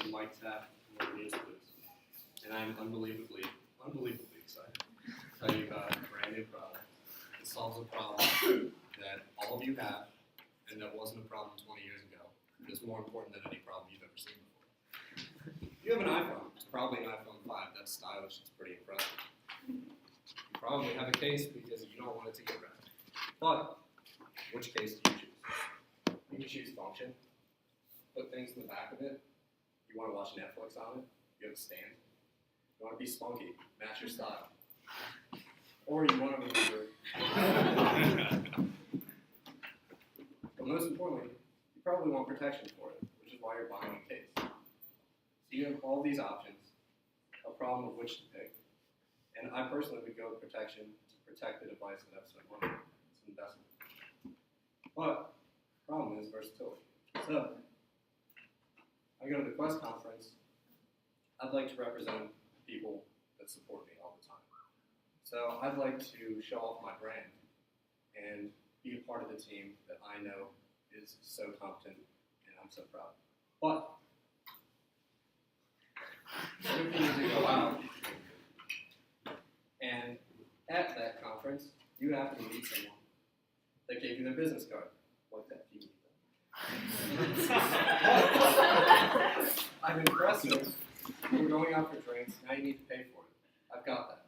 the mic tap and what it is, please. And I'm unbelievably excited to tell you about a brand new product that solves a problem that all of you have and that wasn't a problem 20 years ago. It's more important than any problem you've ever seen before. You have an iPhone. It's probably an iPhone 5. That's stylish. It's pretty impressive. You probably have a case because you don't want it to get wrecked. But which case do you choose? You can choose function. Put things in the back of it. You want to watch Netflix on it. You have a stand. You want to be spunky. Match your style. Or you want to maneuver. But most importantly, you probably want protection for it, which is why you're buying a case. So you have all these options, a problem of which to pick. And I personally would go with protection to protect the device that I've spent money on. It's an investment. But the problem is versatility. So I go to the Quest conference. I'd like to represent people that support me all the time. So I'd like to show off my brand and be a part of the team that I know is so competent and I'm so proud. But everything is to go out, and at that conference, you happen to meet someone that gave you their business card. Like that, you meet them. I'm impressive. We're going out for drinks. Now you need to pay for it. I've got that.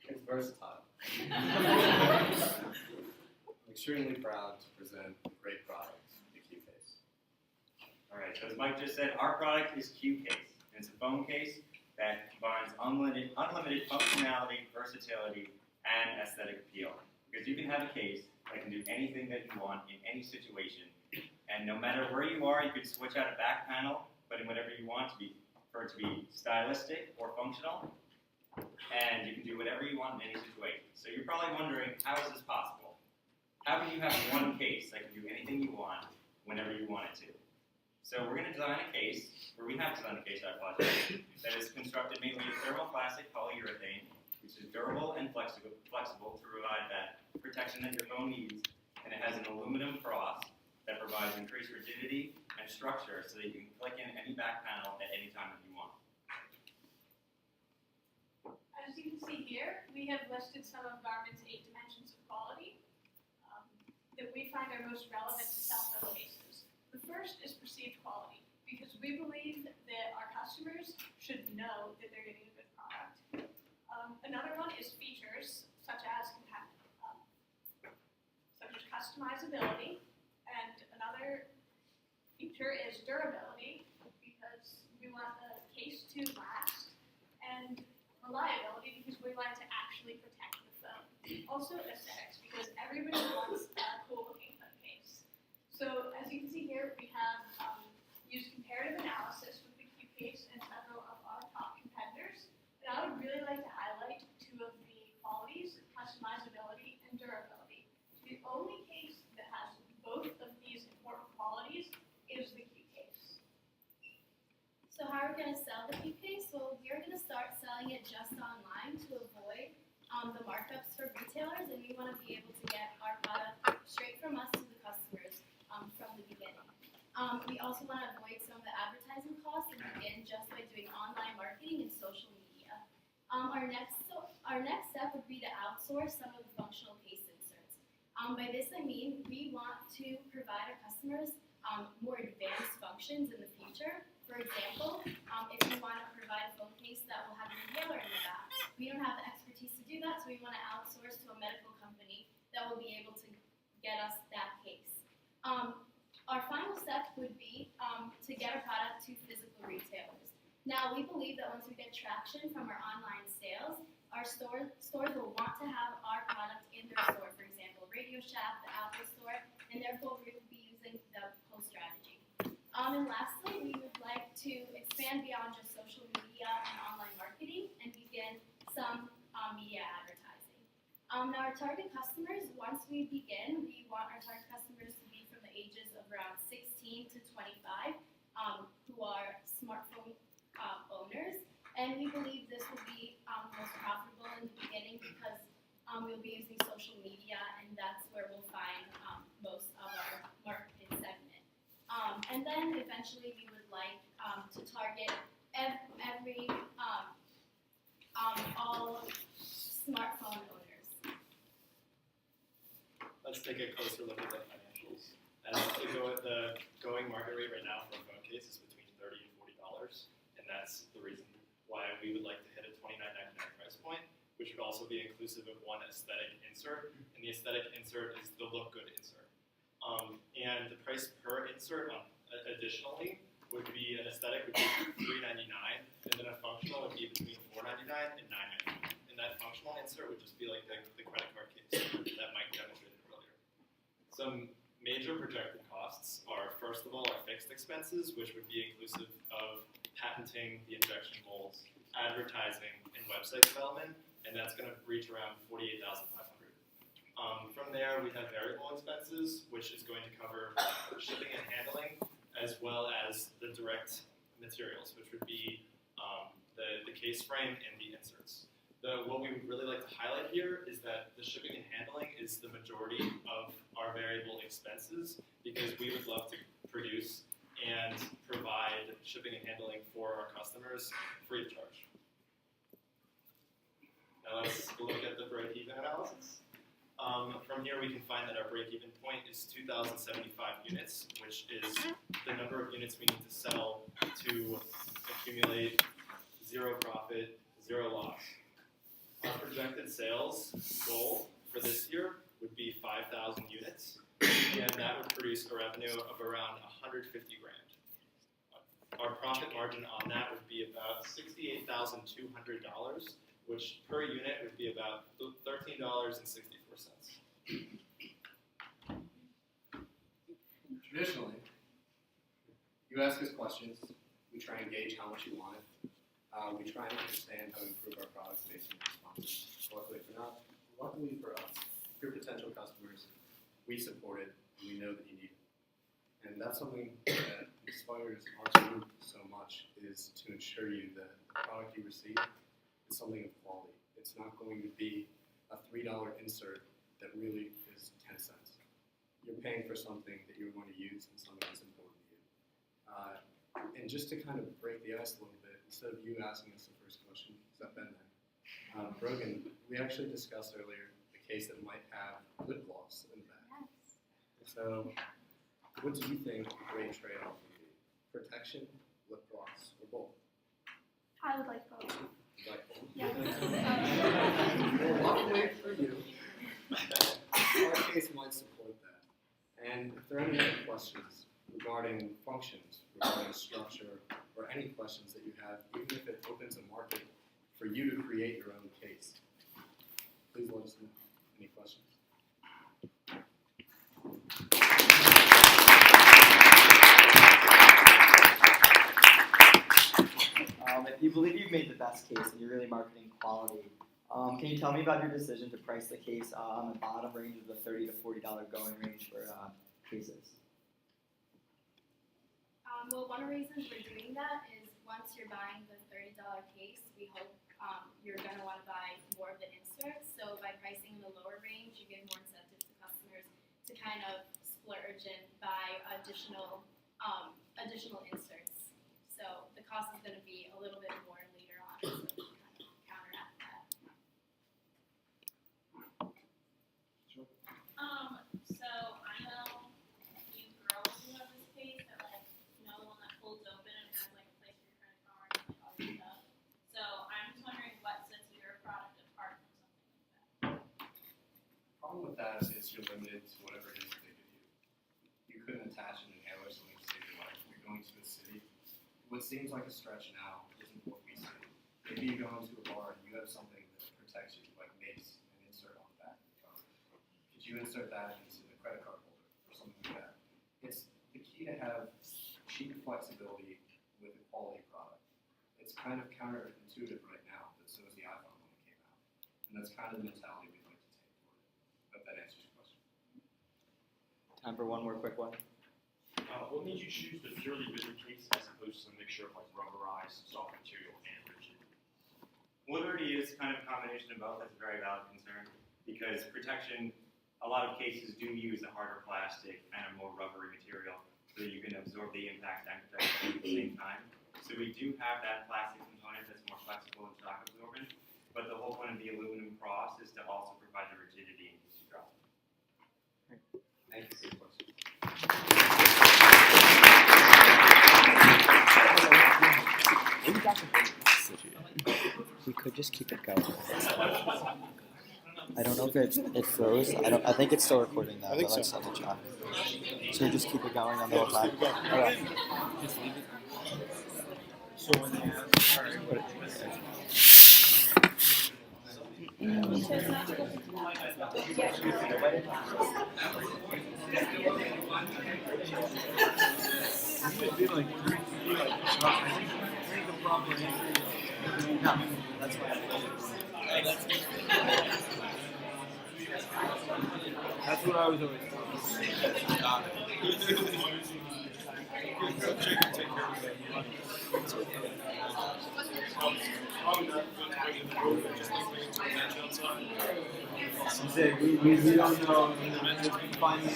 It's versatile. I'm extremely proud to present a great product, the Q-Case. All right, so as Mike just said, our product is Q-Case. It's a phone case that combines unlimited functionality, versatility, and aesthetic appeal. Because you can have a case that can do anything that you want in any situation. And no matter where you are, you can switch out a back panel, put in whatever you want for it to be stylistic or functional. And you can do whatever you want in any situation. So you're probably wondering, how is this possible? How can you have one case that can do anything you want whenever you want it to? So we're going to design a case, or we have designed a case, I apologize, that is constructed mainly of thermoplastic polyurethane, which is durable and flexible to provide that protection that your phone needs. And it has an aluminum cross that provides increased rigidity and structure so that you can click in any back panel at any time that you want. As you can see here, we have listed some of Garmin's 8 dimensions of quality that we find are most relevant to cell phone cases. The first is perceived quality, because we believe that our customers should know that they're getting a good product. Another one is features, such as customizability, and another feature is durability, because we want the case to last, and reliability, because we want it to actually protect the phone. Also aesthetics, because everybody wants a cool-looking phone case. So as you can see here, we have used comparative analysis with the Q-Case and several of our top competitors. And I would really like to highlight 2 of the qualities: customizability and durability. The only case that has both of these important qualities is the Q-Case. So how are we going to sell the Q-Case? Well, we're going to start selling it just online to avoid the markups for retailers, and we want to be able to get our product straight from us to the customers from the beginning. We also want to avoid some of the advertising costs and begin just by doing online marketing and social media. Our next step would be to outsource some of the functional case inserts. By this I mean we want to provide our customers more advanced functions in the future. For example, if you want to provide a phone case that will have an inhaler in the back, we don't have the expertise to do that, so we want to outsource to a medical company that will be able to get us that case. Our final step would be to get our product to physical retailers. Now, we believe that once we get traction from our online sales, our stores will want to have our product in their store, for example, Radio Shack, the Apple Store, and therefore we will be using the pull strategy. And lastly, we would like to expand beyond just social media and online marketing and begin some media advertising. Now, our target customers, once we begin, we want our target customers to be from the ages of around 16 to 25, who are smartphone owners. And we believe this will be most profitable in the beginning because we'll be using social media, and that's where we'll find most of our market segment. And then eventually we would like to target every all smartphone owners. Let's take a closer look at the financials. As the going market rate right now for a phone case is between $30 and $40, and that's the reason why we would like to hit a $29.99 price point, which would also be inclusive of one aesthetic insert, and the aesthetic insert is the look good insert. And the price per insert additionally would be an aesthetic would be $3.99, and then a functional would be between $4.99 and $9.99. And that functional insert would just be like the credit card case that Mike demonstrated earlier. Some major projected costs are, first of all, our fixed expenses, which would be inclusive of patenting the injection molds, advertising, and website development, and that's going to reach around $48,500. From there, we have variable expenses, which is going to cover shipping and handling, as well as the direct materials, which would be the case frame and the inserts. What we would really like to highlight here is that the shipping and handling is the majority of our variable expenses, because we would love to produce and provide shipping and handling for our customers free of charge. Now let's look at the break-even analysis. From here, we can find that our break-even point is 2,075 units, which is the number of units we need to sell to accumulate zero profit, zero loss. Our projected sales goal for this year would be 5,000 units, and that would produce a revenue of around 150 grand. Our profit margin on that would be about $68,200, which per unit would be about $13.64. Traditionally, you ask us questions, we try and gauge how much you want it. We try and understand how to improve our products based on your responses. Luckily for us, your potential customers, we support it and we know that you need it. And that's something that inspires our team so much, is to ensure you that the product you receive is something of quality. It's not going to be a $3 insert that really is 10 cents. You're paying for something that you're going to use and something that's important to you. And just to kind of break the ice a little bit, instead of you asking us the first question, because I've been there, Brogan, we actually discussed earlier the case that might have lip gloss in the back. So, what do you think a great trade-off would be? Protection, lip gloss, or both? I would like both. Like both? Yeah. Luckily for you, our case might support that. And if there are any other questions regarding functions, regarding structure, or any questions that you have, even if it opens a market for you to create your own case, please let us know. Any questions? If you believe you've made the best case and you're really marketing quality, can you tell me about your decision to price the case on the bottom range of the $30 to $40 going range for cases? Well, one reason we're doing that is once you're buying the $30 case, we hope you're going to want to buy more of the inserts. So by pricing in the lower range, you give more incentive to customers to kind of splurge and buy additional inserts. So the cost is going to be a little bit more later on, so we kind of counteract that. So I know you girls who have this case that the one that folds open and has a place for your credit card and all this stuff. So I'm just wondering what sets your product apart from something like that. The problem with that is you're limited to whatever it is that they give you. You couldn't attach an inhaler to something to save your life. You're going to a city. What seems like a stretch now isn't what we see. Maybe you go into a bar and you have something that protects you, like mace and insert on the back of the car. Could you insert that into the credit card holder or something like that? It's the key to have cheap flexibility with a quality product. It's kind of counterintuitive right now, but so is the iPhone when it came out. And that's kind of the mentality we'd like to take toward it. I hope that answers your question. Time for one more quick one. What made you choose the purely rigid case as opposed to a mixture of rubberized, soft material, and rigid? Liberty is kind of a combination of both. That's a very valid concern, because protection, a lot of cases do use a harder plastic and a more rubbery material. so you can absorb the impact and protect the at the same time. So we do have that plastic component that's more flexible and shock absorbent, but the whole point of the aluminum cross is to also provide the rigidity in case you drop it. Thank you for your question. We could just keep it going. I don't know if it froze. I think it's still recording now. I think but let's so. double check. So we just keep it going on the whole time. Okay. So when they have, that's what I was always we don't know. Finally,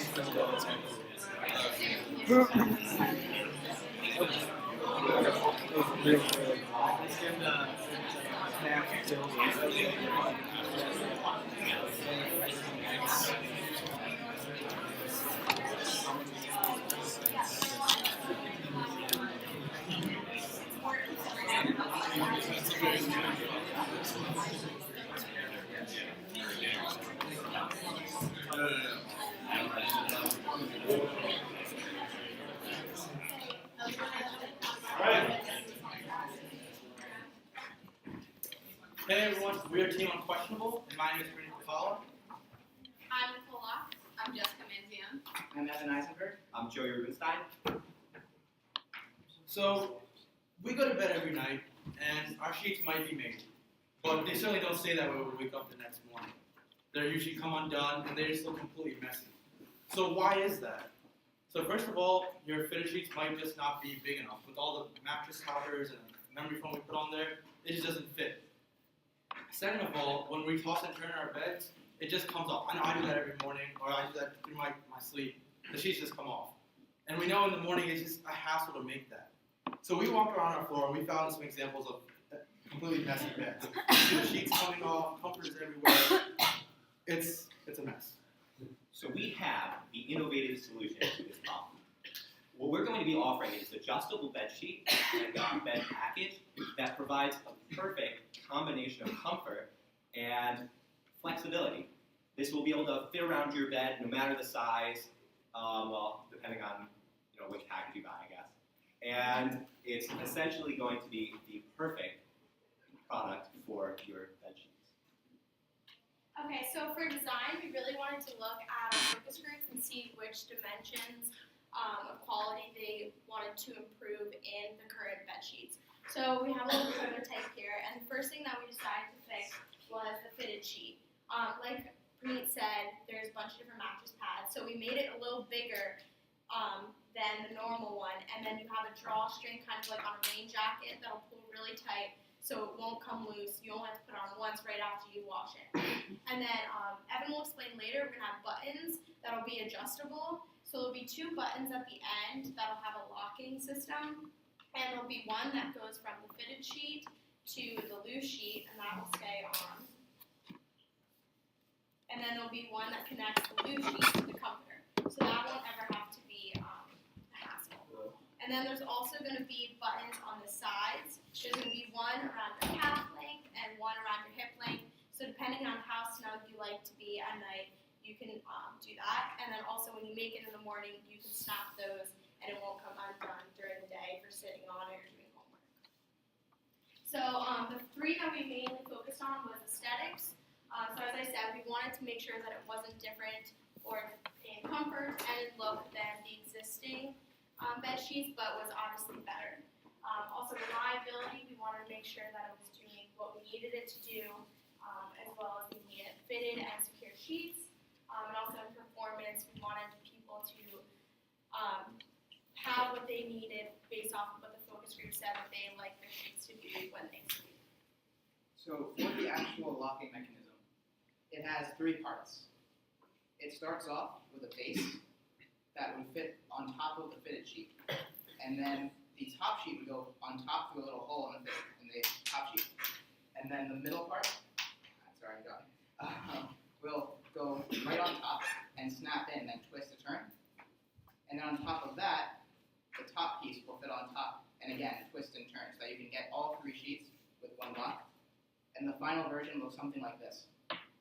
Hey everyone, we are Team Unquestionable, and my name is Brittany Pacala. I'm Nicole Locke. I'm Jessica Manzione. I'm Evan Eisenberg. I'm Joey Rubenstein. So, we go to bed every night, and our sheets might be made, but they certainly don't stay that way when we wake up the next morning. They're usually come undone, and they just look completely messy. So why is that? So first of all, your fitted sheets might just not be big enough. With all the mattress toppers and memory foam we put on there, it just doesn't fit. Second of all, when we toss and turn in our beds, it just comes off. I know I do that every morning, or I do that through my sleep. The sheets just come off. And we know in the morning it's just a hassle to make that. So we walked around our floor and we found some examples of completely messy beds. You see the sheets coming off, comforters everywhere. It's a mess. So we have the innovative solution to this problem. What we're going to be offering is adjustable bed sheet and bed package that provides a perfect combination of comfort and flexibility. This will be able to fit around your bed no matter the size, well, depending on which package you buy, I guess. And it's essentially going to be the perfect product for your bed sheets. Okay, so for design, we really wanted to look at our focus groups and see which dimensions of quality they wanted to improve in the current bed sheets. So we have a little prototype here, and the first thing that we decided to fix was the fitted sheet. Like Preet said, there's a bunch of different mattress pads, so we made it a little bigger than the normal one, and then you have a drawstring kind of like on a rain jacket that'll pull really tight so it won't come loose. You only have to put it on once right after you wash it. And then Evan will explain later, we're going to have buttons that'll be adjustable. So there'll be two buttons at the end that'll have a locking system, and there'll be one that goes from the fitted sheet to the loose sheet, and that will stay on. And then there'll be one that connects the loose sheet to the comforter. So that won't ever have to be a hassle. And then there's also going to be buttons on the sides. There's going to be one around your calf length and one around your hip length. So depending on how snug you like to be at night, you can do that. And then also when you make it in the morning, you can snap those and it won't come undone during the day for sitting on it or doing homework. So the three that we mainly focused on was aesthetics. So as I said, we wanted to make sure that it wasn't different or in comfort and in look than the existing bed sheets, but was obviously better. Also reliability, we wanted to make sure that it was doing what we needed it to do, as well as we needed fitted and secure sheets. And also in performance, we wanted people to have what they needed based off of what the focus group said that they like their sheets to be when they sleep. So for the actual locking mechanism, it has three parts. It starts off with a base, that would fit on top of the fitted sheet. And then the top sheet would go on top through a little hole in the top sheet. And then the middle part, sorry, I got it, will go right on top and snap in, then twist to turn. And then on top of that, the top piece will fit on top, and again, twist and turn, so that you can get all 3 sheets with one lock. And the final version looks something like this,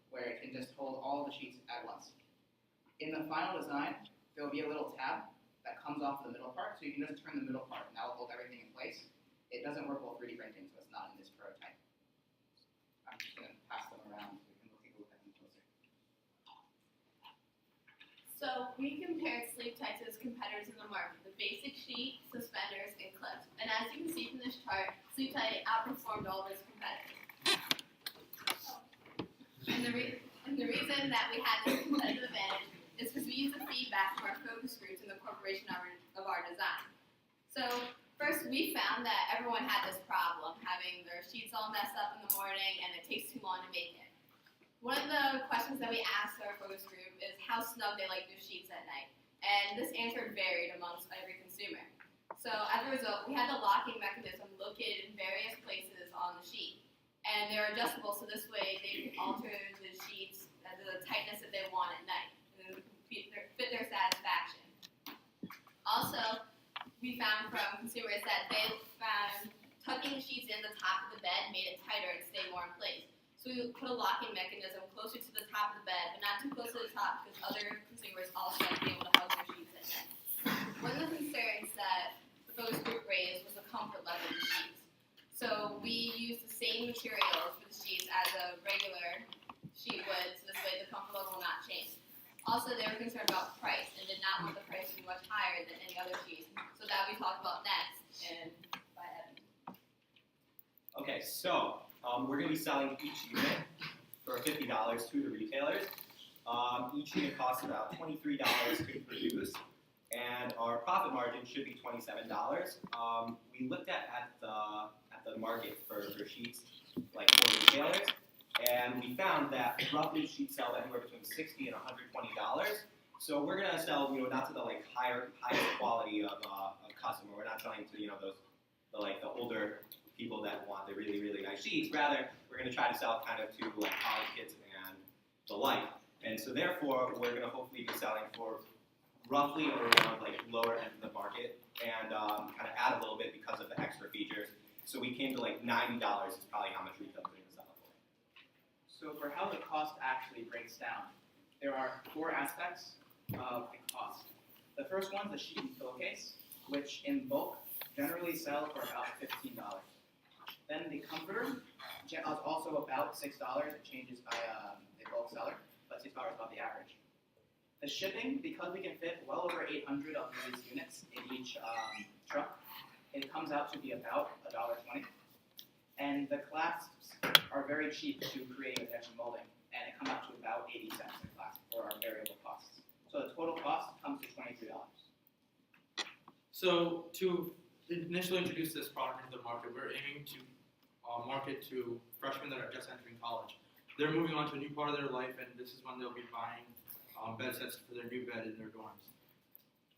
where it can just hold all the sheets at once. In the final design, there will be a little tab that comes off the middle part, so you can just turn the middle part, and that will hold everything in place. It doesn't work well 3D printing, so it's not in this prototype. I'm just going to pass them around so we can take a look at them closer. So we compared sleeve tights to its competitors in the market, the basic sheet, suspenders, and clips. And as you can see from this chart, sleeve tight outperformed all of its competitors. And the reason that we had this competitive advantage is because we used the feedback from our focus groups in the incorporation of our design. So first, we found that everyone had this problem, having their sheets all messed up in the morning, and it takes too long to make it. One of the questions that we asked our focus group is how snug they like their sheets at night. And this answer varied amongst every consumer. So as a result, we had the locking mechanism located in various places on the sheet. And they're adjustable, so this way they can alter the sheets to the tightness that they want at night and fit their satisfaction. Also, we found from consumers that they found tucking the sheets in the top of the bed made it tighter and stay more in place. So we put a locking mechanism closer to the top of the bed, but not too close to the top because other consumers also like to be able to hug their sheets at night. One of the concerns that the focus group raised was the comfort level of the sheets. So we used the same materials for the sheets as a regular sheet would, so this way the comfort level will not change. Also, they were concerned about price and did not want the price to be much higher than any other sheets. So that we talked about next and by Evan. Okay, so we're going to be selling each unit for $50 to the retailers. Each unit costs about $23 to produce, and our profit margin should be $27. We looked at the market for sheets, like for retailers, and we found that roughly sheets sell anywhere between $60 and $120. So we're going to sell, not to the highest quality of customer. We're not selling to the older people that want the really, really nice sheets. Rather, we're going to try to sell kind of to college kids and the like. And so therefore, we're going to hopefully be selling for roughly around lower end of the market and kind of add a little bit because of the extra features. So we came to $90 is probably how much retail is going to sell for. So for how the cost actually breaks down, there are 4 aspects of the cost. The first one is the sheet and pillowcase, which in bulk generally sell for about $15. Then the comforter is also about $6. It changes by the bulk seller, but $6 is about the average. The shipping, because we can fit well over 800 of these units in each truck, it comes out to be about $1.20. And the clasps are very cheap to create with injection molding, and it comes out to about 80 cents a clasp for our variable costs. So the total cost comes to $23. So to initially introduce this product into the market, we're aiming to market to freshmen that are just entering college. They're moving on to a new part of their life, and this is when they'll be buying bed sets for their new bed in their dorms.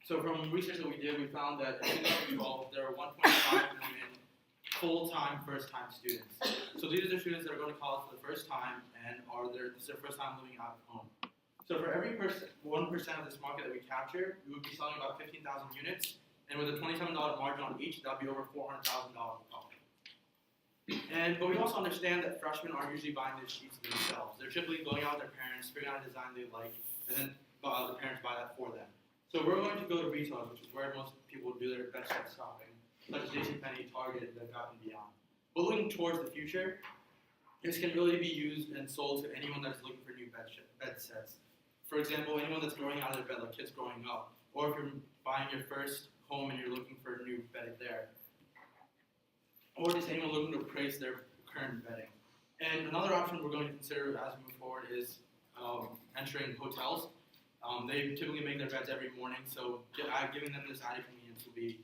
So from research that we did, we found that in 2012, there are 1.5 million full-time, first-time students. So these are the students that are going to college for the first time and this is their first time living out of home. So for every 1% of this market that we capture, we would be selling about 15,000 units, and with a $27 margin on each, that would be over $400,000 in profit. But we also understand that freshmen aren't usually buying these sheets themselves. They're typically going out with their parents, figuring out a design they like, and then the parents buy that for them. So we're going to go to retailers, which is where most people do their bed set shopping, such as JCPenney, Target, and and beyond. But looking towards the future, this can really be used and sold to anyone that's looking for new bed sets. For example, anyone that's growing out of their bed, like kids growing up, or if you're buying your first home and you're looking for a new bed there, or just anyone looking to replace their current bedding. And another option we're going to consider as we move forward is entering hotels. They typically make their beds every morning, so giving them this added convenience will be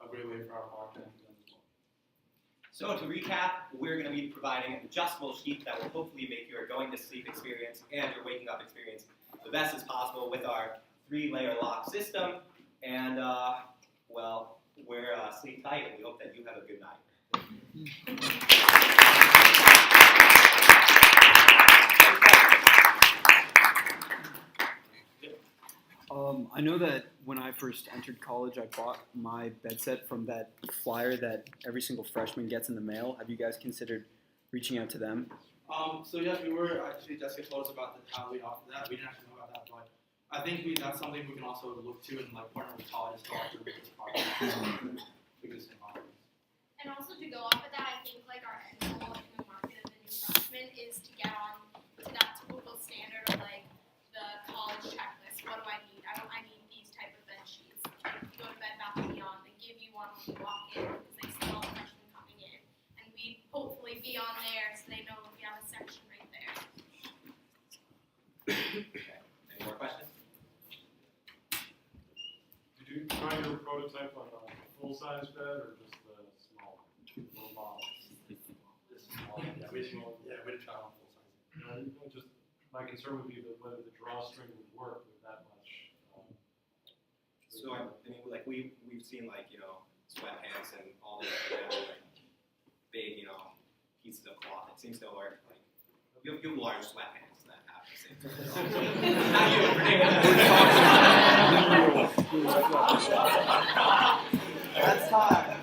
a great way for our product to enter them as well. So to recap, we're going to be providing an adjustable sheet that will hopefully make your going to sleep experience and your waking up experience the best as possible with our 3-layer lock system. And, well, we're sleep tight, and we hope that you have a good night. I know that when I first entered college, I bought my bed set from that flyer that every single freshman gets in the mail. Have you guys considered reaching out to them? So yes, we were actually, Jessica told us about how we offer that. We didn't actually know about that, but I think that's something we can also look to and like partner with colleges to offer this product. Existing offerings. And also to go off of that, I think like our end goal in the market of the new freshman is to get on to that typical standard of like the college checklist. What do I need? I need these type of bed sheets. Go to Bed Bath & Beyond. They give you one when you walk in because they see all the freshmen coming in, and we hopefully be on there so they know we have a section right there. Okay. Any more questions? Did you try your prototype on a full-size bed or just the small little model? Yeah, we did try on full size. Just my concern would be that whether the drawstring would work with that much. So I mean, like we've seen like sweatpants and all these like big pieces of cloth. It seems to work. Like you have large sweatpants that have the same. Not you, That's time.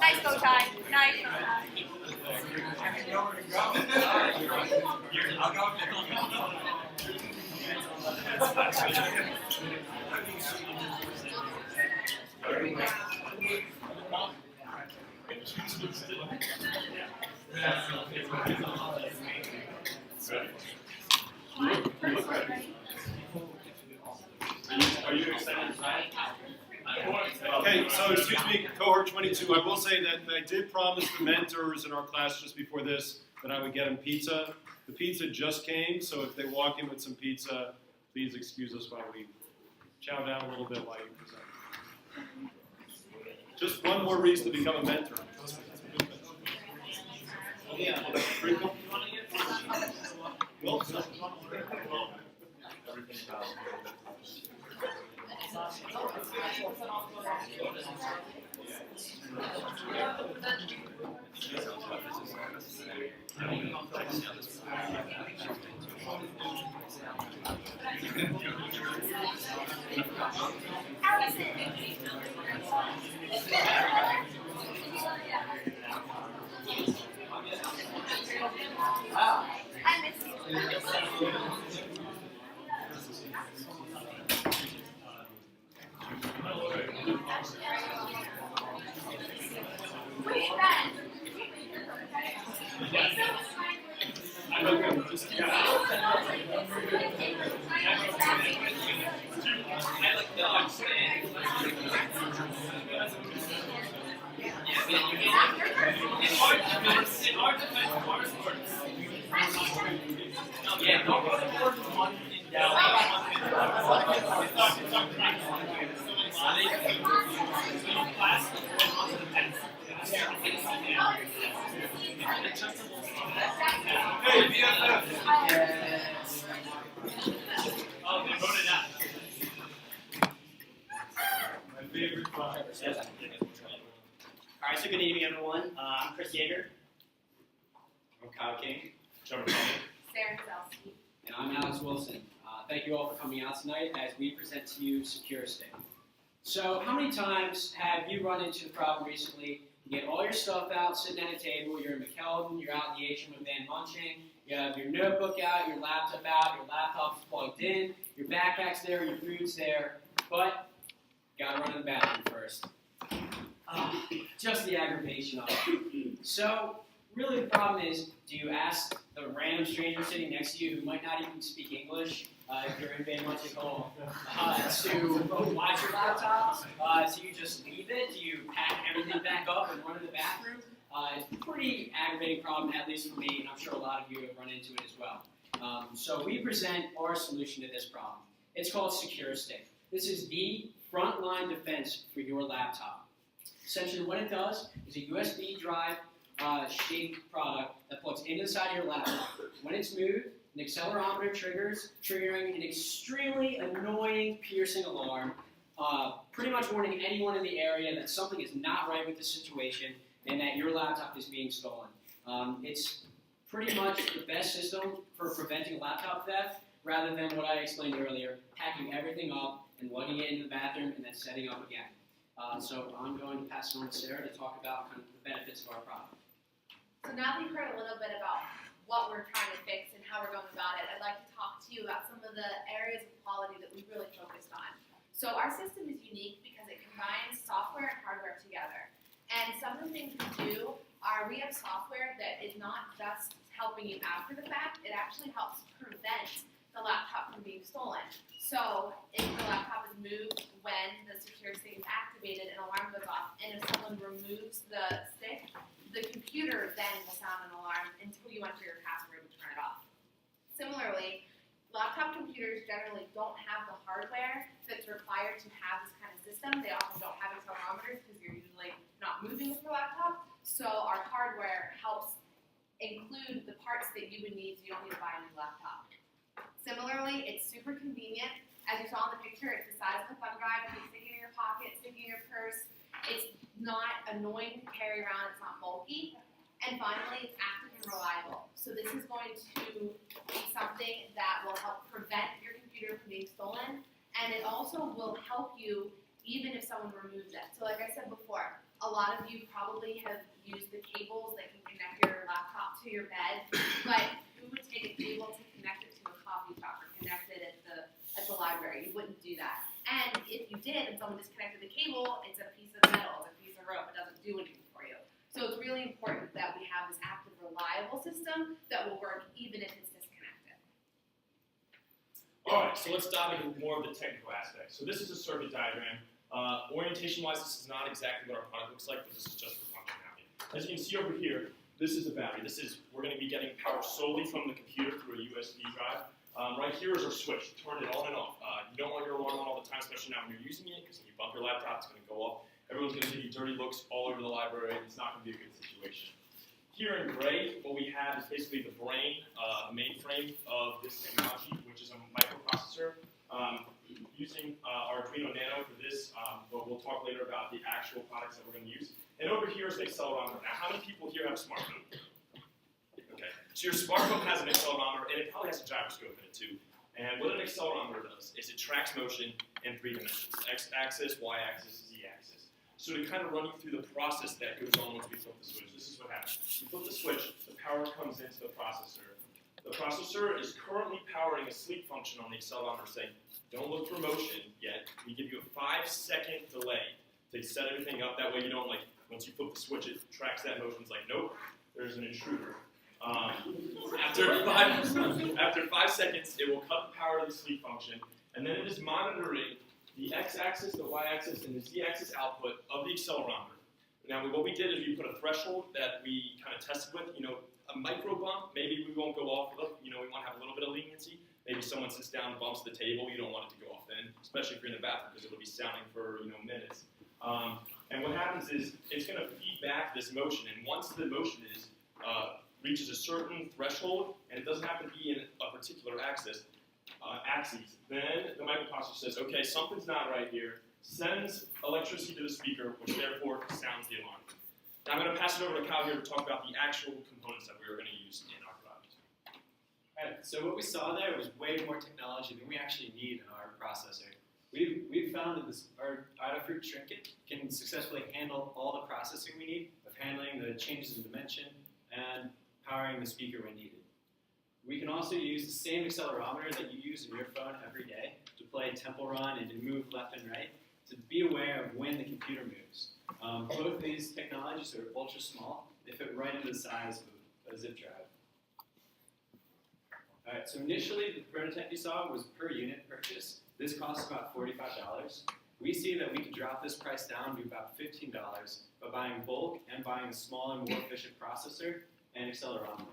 Nice bow tie. Nice. Are you excited? Okay, so excuse me, cohort 22. I will say that I did promise the mentors in our class just before this that I would get them pizza. The pizza just came, so if they walk in with some pizza, please excuse us while we chow down a little bit while you present. Just one more reason to become a mentor. Sprinkle? Well, I miss you. Wait, Ben. Yeah, don't go to more than one in Dallas. hey, BFF. Oh, they voted out. My favorite class. Alright, so good evening, everyone. I'm Chris Yeager. I'm Kyle King. Sarah Zelsky. And I'm Alex Wilson. Thank you all for coming out tonight as we present to you Secure State. So how many times have you run into the problem recently? You get all your stuff out, sitting at a table, you're in McKeldin, you're out in the atrium of Van Munching, you have your notebook out, your laptop's plugged in, your backpack's there, your food's there, but you gotta run to the bathroom first. Just the aggravation of it. So, really the problem is, do you ask the random stranger sitting next to you who might not even speak English, if you're in Bay Montego, to watch your laptop? Do you just leave it? Do you pack everything back up and run to the bathroom? It's a pretty aggravating problem, at least for me, and I'm sure a lot of you have run into it as well. So we present our solution to this problem. It's called SecureStick. This is the frontline defense for your laptop. Essentially what it does is a USB drive shaped product that plugs into the side of your laptop. When it's moved, an accelerometer triggers, triggering an extremely annoying, piercing alarm, pretty much warning anyone in the area that something is not right with the situation and that your laptop is being stolen. It's pretty much the best system for preventing laptop theft, rather than what I explained earlier, packing everything up and lugging it into the bathroom and then setting up again. So I'm going to pass it on to Sarah to talk about kind of the benefits of our product. So now that you've heard a little bit about what we're trying to fix and how we're going about it, I'd like to talk to you about some of the areas of quality that we've really focused on. So our system is unique because it combines software and hardware together. And some of the things we do are we have software that is not just helping you after the fact, it actually helps prevent the laptop from being stolen. So if the laptop is moved when the secure stick is activated, an alarm goes off, and if someone removes the stick, the computer then will sound an alarm until you enter your password to turn it off. Similarly, laptop computers generally don't have the hardware that's required to have this kind of system. They also don't have accelerometers because you're usually not moving with your laptop. So our hardware helps include the parts that you would need so you don't need to buy a new laptop. Similarly, it's super convenient. As you saw in the picture, it's the size of a thumb drive. You can stick it in your pocket, stick it in your purse. It's not annoying to carry around. It's not bulky. And finally, it's active and reliable. So this is going to be something that will help prevent your computer from being stolen. And it also will help you even if someone removes it. So like I said before, a lot of you probably have used the cables that can connect your laptop to your bed, but who would take a cable to connect it to a coffee shop or connect it at the library? You wouldn't do that. And if you did and someone disconnected the cable, it's a piece of metal, it's a piece of rope, it doesn't do anything for you. So it's really important that we have this active, reliable system that will work even if it's disconnected. All right, so let's dive into more of the technical aspects. So this is a circuit diagram. Orientation-wise, this is not exactly what our product looks like, but this is just for functionality. As you can see over here, this is a battery. We're going to be getting power solely from the computer through a USB drive. Right here is our switch. Turn it on and off. You don't want your alarm on all the time, especially now when you're using it, because when you bump your laptop, it's going to go off. Everyone's going to give you dirty looks all over the library, and it's not going to be a good situation. Here in gray, what we have is basically the brain, the mainframe of this technology, which is a microprocessor. Using Arduino Nano for this, but we'll talk later about the actual products that we're going to use. And over here is an accelerometer. Now, how many people here have a smartphone? Okay, so your smartphone has an accelerometer, and it probably has a gyroscope in it too. And what an accelerometer does is it tracks motion in 3 dimensions: x-axis, y-axis, z-axis. So to kind of run you through the process that goes on once we flip the switch, this is what happens. You flip the switch, the power comes into the processor. The processor is currently powering a sleep function on the accelerometer saying, don't look for motion yet. We give you a 5-second delay to set everything up. That way you don't, once you flip the switch, it tracks that motion. It's like, nope, there's an intruder. After 5 seconds, it will cut the power of the sleep function, and then it is monitoring the x-axis, the y-axis, and the z-axis output of the accelerometer. Now, what we did is we put a threshold that we kind of tested with. A micro bump, maybe we won't go off. We want to have a little bit of leniency. Maybe someone sits down and bumps the table. You don't want it to go off then, especially if you're in the bathroom, because it'll be sounding for minutes. And what happens is it's going to feed back this motion, and once the motion reaches a certain threshold, and it doesn't have to be in a particular axis, then the microprocessor says, okay, something's not right here, sends electricity to the speaker, which therefore sounds the alarm. Now I'm going to pass it over to Kyle here to talk about the actual components that we are going to use in our product. Alright, so what we saw there was way more technology than we actually need in our processor. We've found that our Adafruit Trinket can successfully handle all the processing we need of handling the changes in dimension and powering the speaker when needed. We can also use the same accelerometer that you use in your phone every day to play Temple Run and to move left and right, to be aware of when the computer moves. Both these technologies are ultra small. They fit right into the size of a zip drive. Alright, so initially the prototype you saw was per unit purchase. This costs about $45. We see that we can drop this price down to about $15 by buying bulk and buying a smaller, more efficient processor and accelerometer.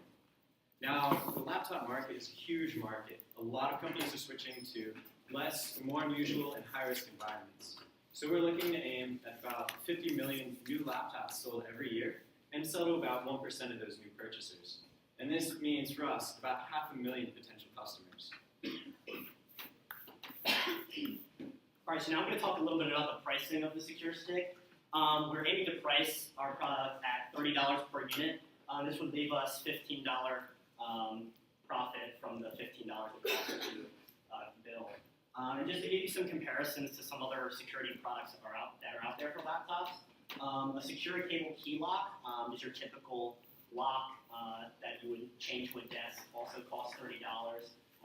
Now, the laptop market is a huge market. A lot of companies are switching to less, more unusual, and high-risk environments. So we're looking to aim at about 50 million new laptops sold every year and sell to about 1% of those new purchasers. And this means for us about 500,000 potential customers. All right, so now I'm going to talk a little bit about the pricing of the Secure Stick. We're aiming to price our product at $30 per unit. This would leave us $15 profit from the $15 it costs to build. And just to give you some comparisons to some other security products that are out there for laptops, a secure cable key lock is your typical lock that you would change to a desk, also costs $30.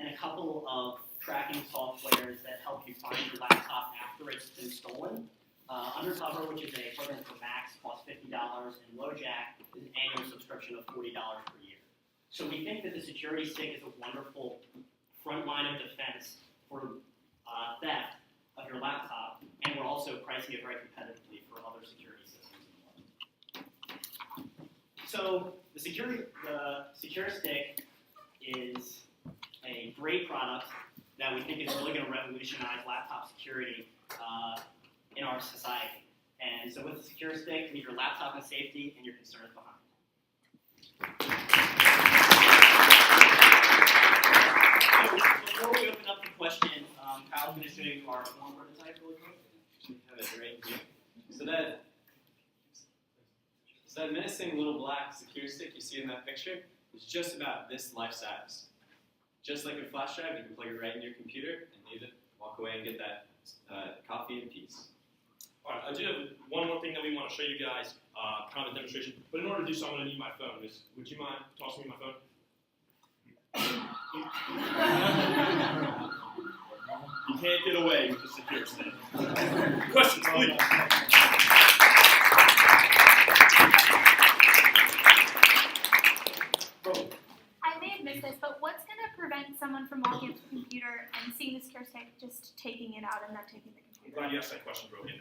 And a couple of tracking softwares that help you find your laptop after it's been stolen. Undercover, which is a program for Macs, costs $50, and LoJack is an annual subscription of $40 per year. So we think that the Security Stick is a wonderful front line of defense for theft of your laptop, and we're also pricing it very competitively for other security systems in the world. So the Secure Stick is a great product that we think is really going to revolutionize laptop security in our society. And so with the Secure Stick, leave your laptop in safety and your concerns behind. So before we open up the questions, Kyle's going to show you our phone prototype really quick. We have it right here. So that menacing little black Secure Stick you see in that picture is just about this life size. Just like a flash drive, you can plug it right in your computer and leave it, walk away and get that coffee in peace. All right, I do have one more thing that we want to show you guys, kind of a demonstration. But in order to do so, I'm going to need my phone. Would you mind tossing me my phone? You can't get away with the Secure Stick. Questions, please. I may have missed this, but what's going to prevent someone from walking up to the computer and seeing the Secure Stick, just taking it out and not taking the computer? Glad you asked that question, Brogan.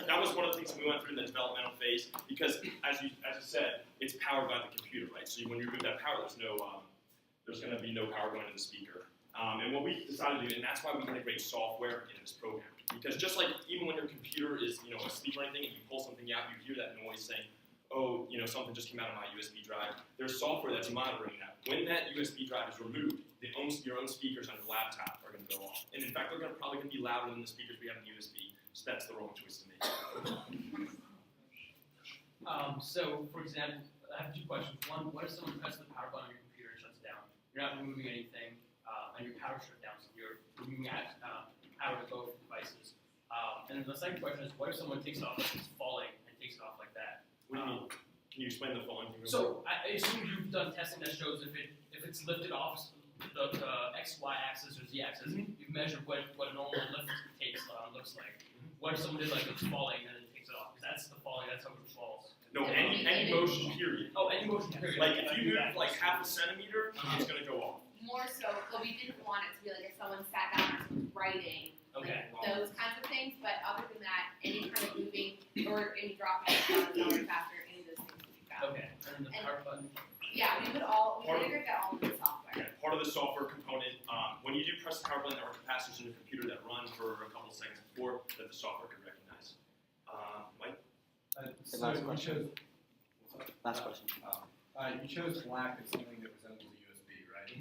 That was one of the things that we went through in the developmental phase because, as you said, it's powered by the computer, right? So when you remove that power, there's going to be no power going to the speaker. And what we decided to do, and that's why we integrate software in this program, because just like even when your computer is asleep or anything, and you pull something out, you hear that noise saying, oh, something just came out of my USB drive. There's software that's monitoring that. When that USB drive is removed, your own speakers on your laptop are going to go off. And in fact, they're probably going to be louder than the speakers we have in USB. So that's the wrong choice to make. So, for example, I have two questions. One, what if someone presses the power button on your computer and shuts down? You're not removing anything, and your power shut down, so you're removing power to both devices. And then the second question is, what if someone takes it off like it's falling and takes it off like that? What do you mean? Can you explain the falling thing? So, I assume you've done testing that shows if it's lifted off the X, Y axis or Z axis, you've measured what a normal lift looks like. What if someone did like it's falling and then it takes it off? Because that's the falling, that's how it falls. No, any motion period. Oh, any motion period. Like if you move like half a centimeter, it's going to go off. More so, but we didn't want it to be like if someone sat down and was writing, Okay. like those kinds of things. But other than that, any kind of moving or any dropping accelerator faster, any of those things we got. Okay. And then the power button. Yeah, we integrate that all into the software. Yeah, part of the software component, when you do press the power button, there are capacitors in your computer that run for a couple of seconds before that the software can recognize. Mike? Last question. Last question. You chose black as something that resembles a USB, right?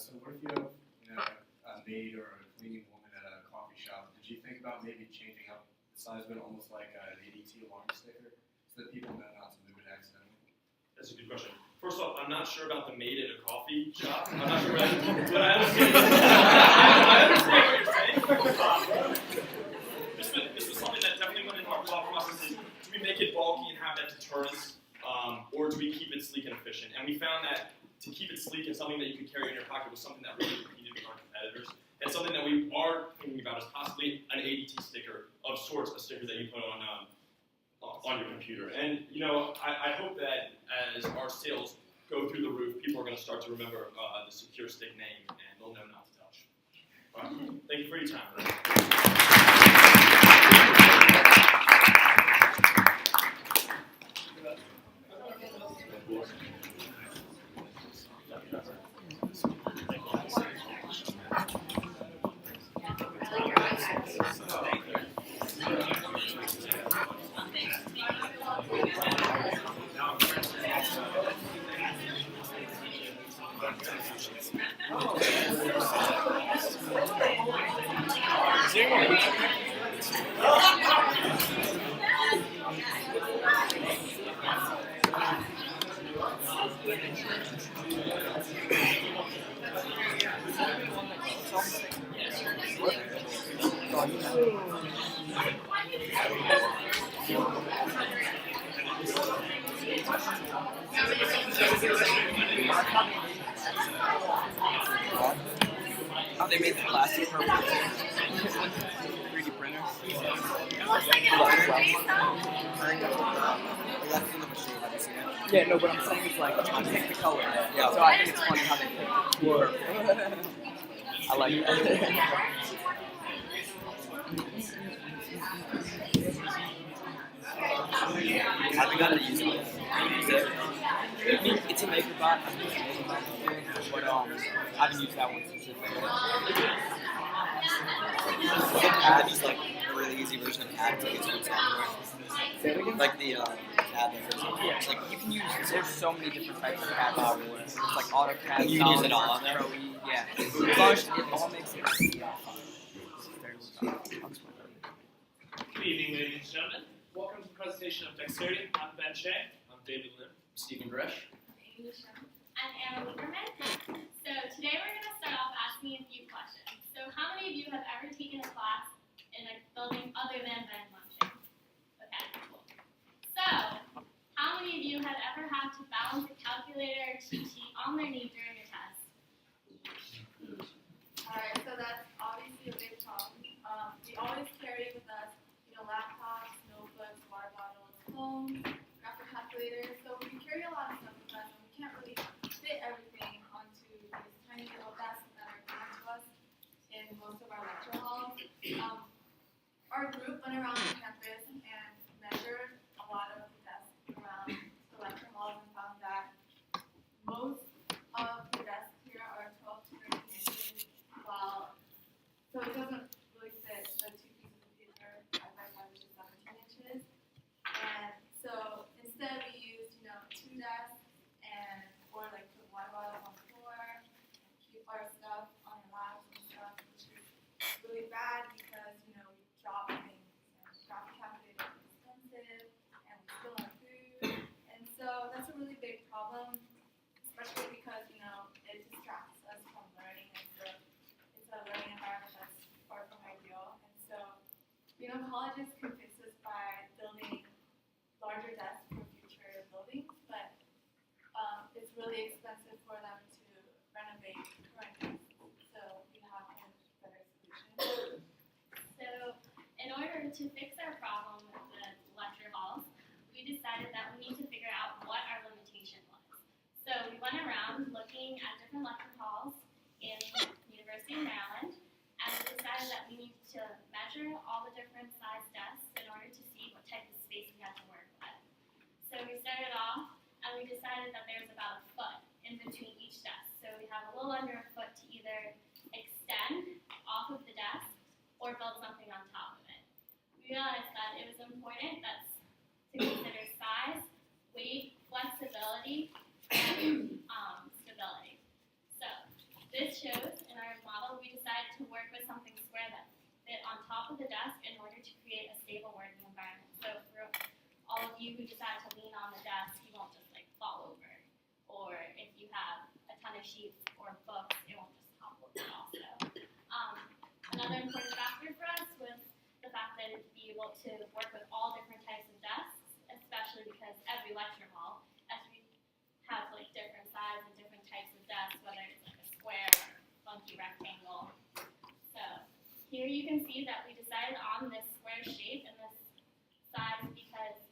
So what if you have a maid or a cleaning woman at a coffee shop? Did you think about maybe changing up the size of it almost like an ADT alarm sticker so that people know not to move it accidentally? That's a good question. First off, I'm not sure about the maid at a coffee shop. I'm not sure about it, but I understand. I understand what you're saying. This was something that definitely went into our thought process is, do we make it bulky and have that deterrence, or do we keep it sleek and efficient? And we found that to keep it sleek and something that you could carry in your pocket was something that really competed with our competitors. And something that we are thinking about is possibly an ADT sticker of sorts, a sticker that you put on on your computer. And you know, I hope that as our sales go through the roof, people are going to start to remember the Secure Stick name, and they'll know not to touch. Thank you for your time. Oh, they made the plastic purple. 3D printer. It looks like it works based on. That's in the machine. Have you seen it? Yeah, no, but I'm saying it's like I picked the color. Yeah. So I think it's funny how they picked purple. I like that. I haven't gotten to use it yet. It's a MakerBot. I've used MakerBot before, but I haven't used that one specifically. The pad is like a really easy version of pad to use with software. Say it again? Like the pad that goes on. It's like you can use. There's so many different types of pads. It's like AutoCAD. You can use it all on there. Yeah. As long as it all makes it. Good evening, ladies and gentlemen. Welcome to the presentation of Dexterity. I'm Ben Shea. I'm David Lim. Stephen Gresh. I'm Anna Lieberman. So today we're going to start off asking a few questions. So how many of you have ever taken a class in a building other than Ben Munching? Okay, cool. So how many of you have ever had to balance a calculator or cheat sheet on their knee during a test? Alright, so that's obviously a big problem. We always carry with us, laptops, notebooks, water bottles, phones, graphic calculators. So we carry a lot of stuff with us, and we can't really fit everything onto these tiny little desks that are given to us in most of our lecture halls. Our group went around the campus and measured a lot of the desks around the lecture halls and found that most of the desks here are 12 to 13 inches, so it doesn't really fit the two pieces of paper side by side, which is 17 inches. And so instead we used, two desks or like put water bottles on the floor and keep our stuff on our laps and stuff, which is really bad because, we drop things and graphic calculators are expensive and we spill our food. And so that's a really big problem, especially because, it distracts us from learning, and so it's a learning environment that's far from ideal. And so, colleges can fix this by building larger desks for future buildings, but it's really expensive for them to renovate current desks. So we have a better solution. So in order to fix our problem with the lecture halls, we decided that we need to figure out what our limitation was. So we went around looking at different lecture halls in University of Maryland, and we decided that we needed to measure all the different size desks in order to see what type of space we had to work with. So we started off, and we decided that there's about a foot in between each desk. So we have a little under a foot to either extend off of the desk or build something on top of it. We realized that it was important to consider size, weight, flexibility, and stability. So this shows in our model we decided to work with something square that fit on top of the desk in order to create a stable working environment. So for all of you who decide to lean on the desk, you won't just fall over. Or if you have a ton of sheets or books, it won't just topple over also. Another important factor for us was the fact that it'd be able to work with all different types of desks, especially because every lecture hall, as we have different size and different types of desks, whether it's a square or funky rectangle. So here you can see that we decided on this square shape and this size because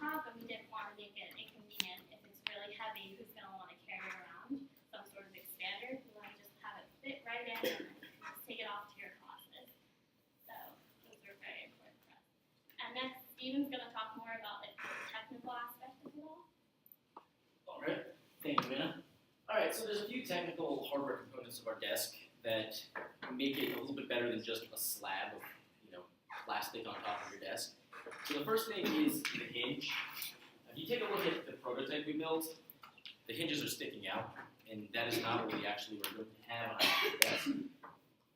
laptop, and we didn't want to make it inconvenient if it's really heavy. Who's going to want to carry around some sort of expander? We want to just have it fit right in and just take it off to your classes. So those are very important for us. And next, Steven's going to talk more about like the technical aspect of it all. All right. Thank you, Anna. All right, so there's a few technical hardware components of our desk that make it a little bit better than just a slab of, plastic on top of your desk. So the first thing is the hinge. If you take a look at the prototype we built, the hinges are sticking out, and that is not what we actually were going to have on our desk.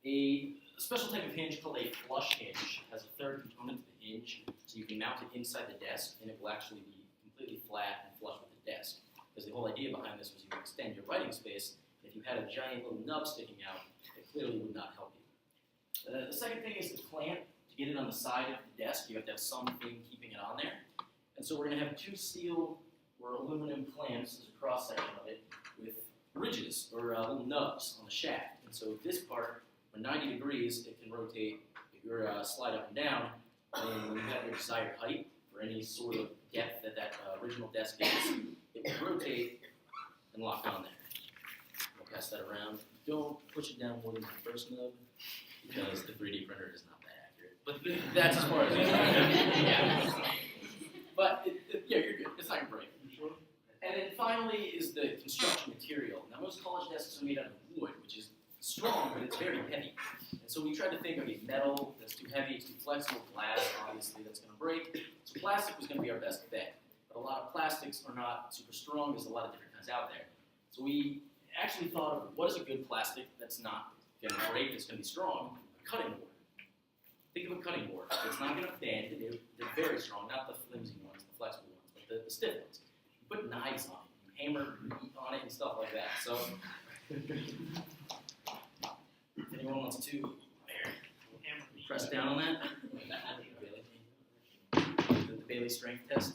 A special type of hinge called a flush hinge has a third component to the hinge, so you can mount it inside the desk, and it will actually be completely flat and flush with the desk. Because the whole idea behind this was you extend your writing space. If you had a giant little nub sticking out, it clearly would not help you. The second thing is the clamp. To get it on the side of the desk, you have to have something keeping it on there. And so we're going to have two steel or aluminum clamps as a cross section of it with ridges or little nubs on the shaft. And so this part, when 90 degrees, it can rotate your slide up and down. And when you have your desired height for any sort of depth that that original desk is, it will rotate and lock on there. We'll pass that around. Don't push it down more than the first nub because the 3D printer is not that accurate. But that's as far as it goes. Yeah. But yeah, you're good. It's not gonna break. And then finally is the construction material. Now most college desks are made out of wood, which is strong, but it's very heavy. And so we tried to think, okay, metal, that's too heavy, it's too flexible, glass, obviously, that's gonna break. So plastic was gonna be our best bet. But a lot of plastics are not super strong, there's a lot of different kinds out there. So we actually thought of what is a good plastic that's not gonna break, that's gonna be strong? A cutting board. Think of a cutting board. It's not gonna bend, they're very strong, not the flimsy ones, the flexible ones, but the stiff ones. You put knives on it, you hammer meat on it and stuff like that. So if anyone wants to press down on that. The Bailey strength test.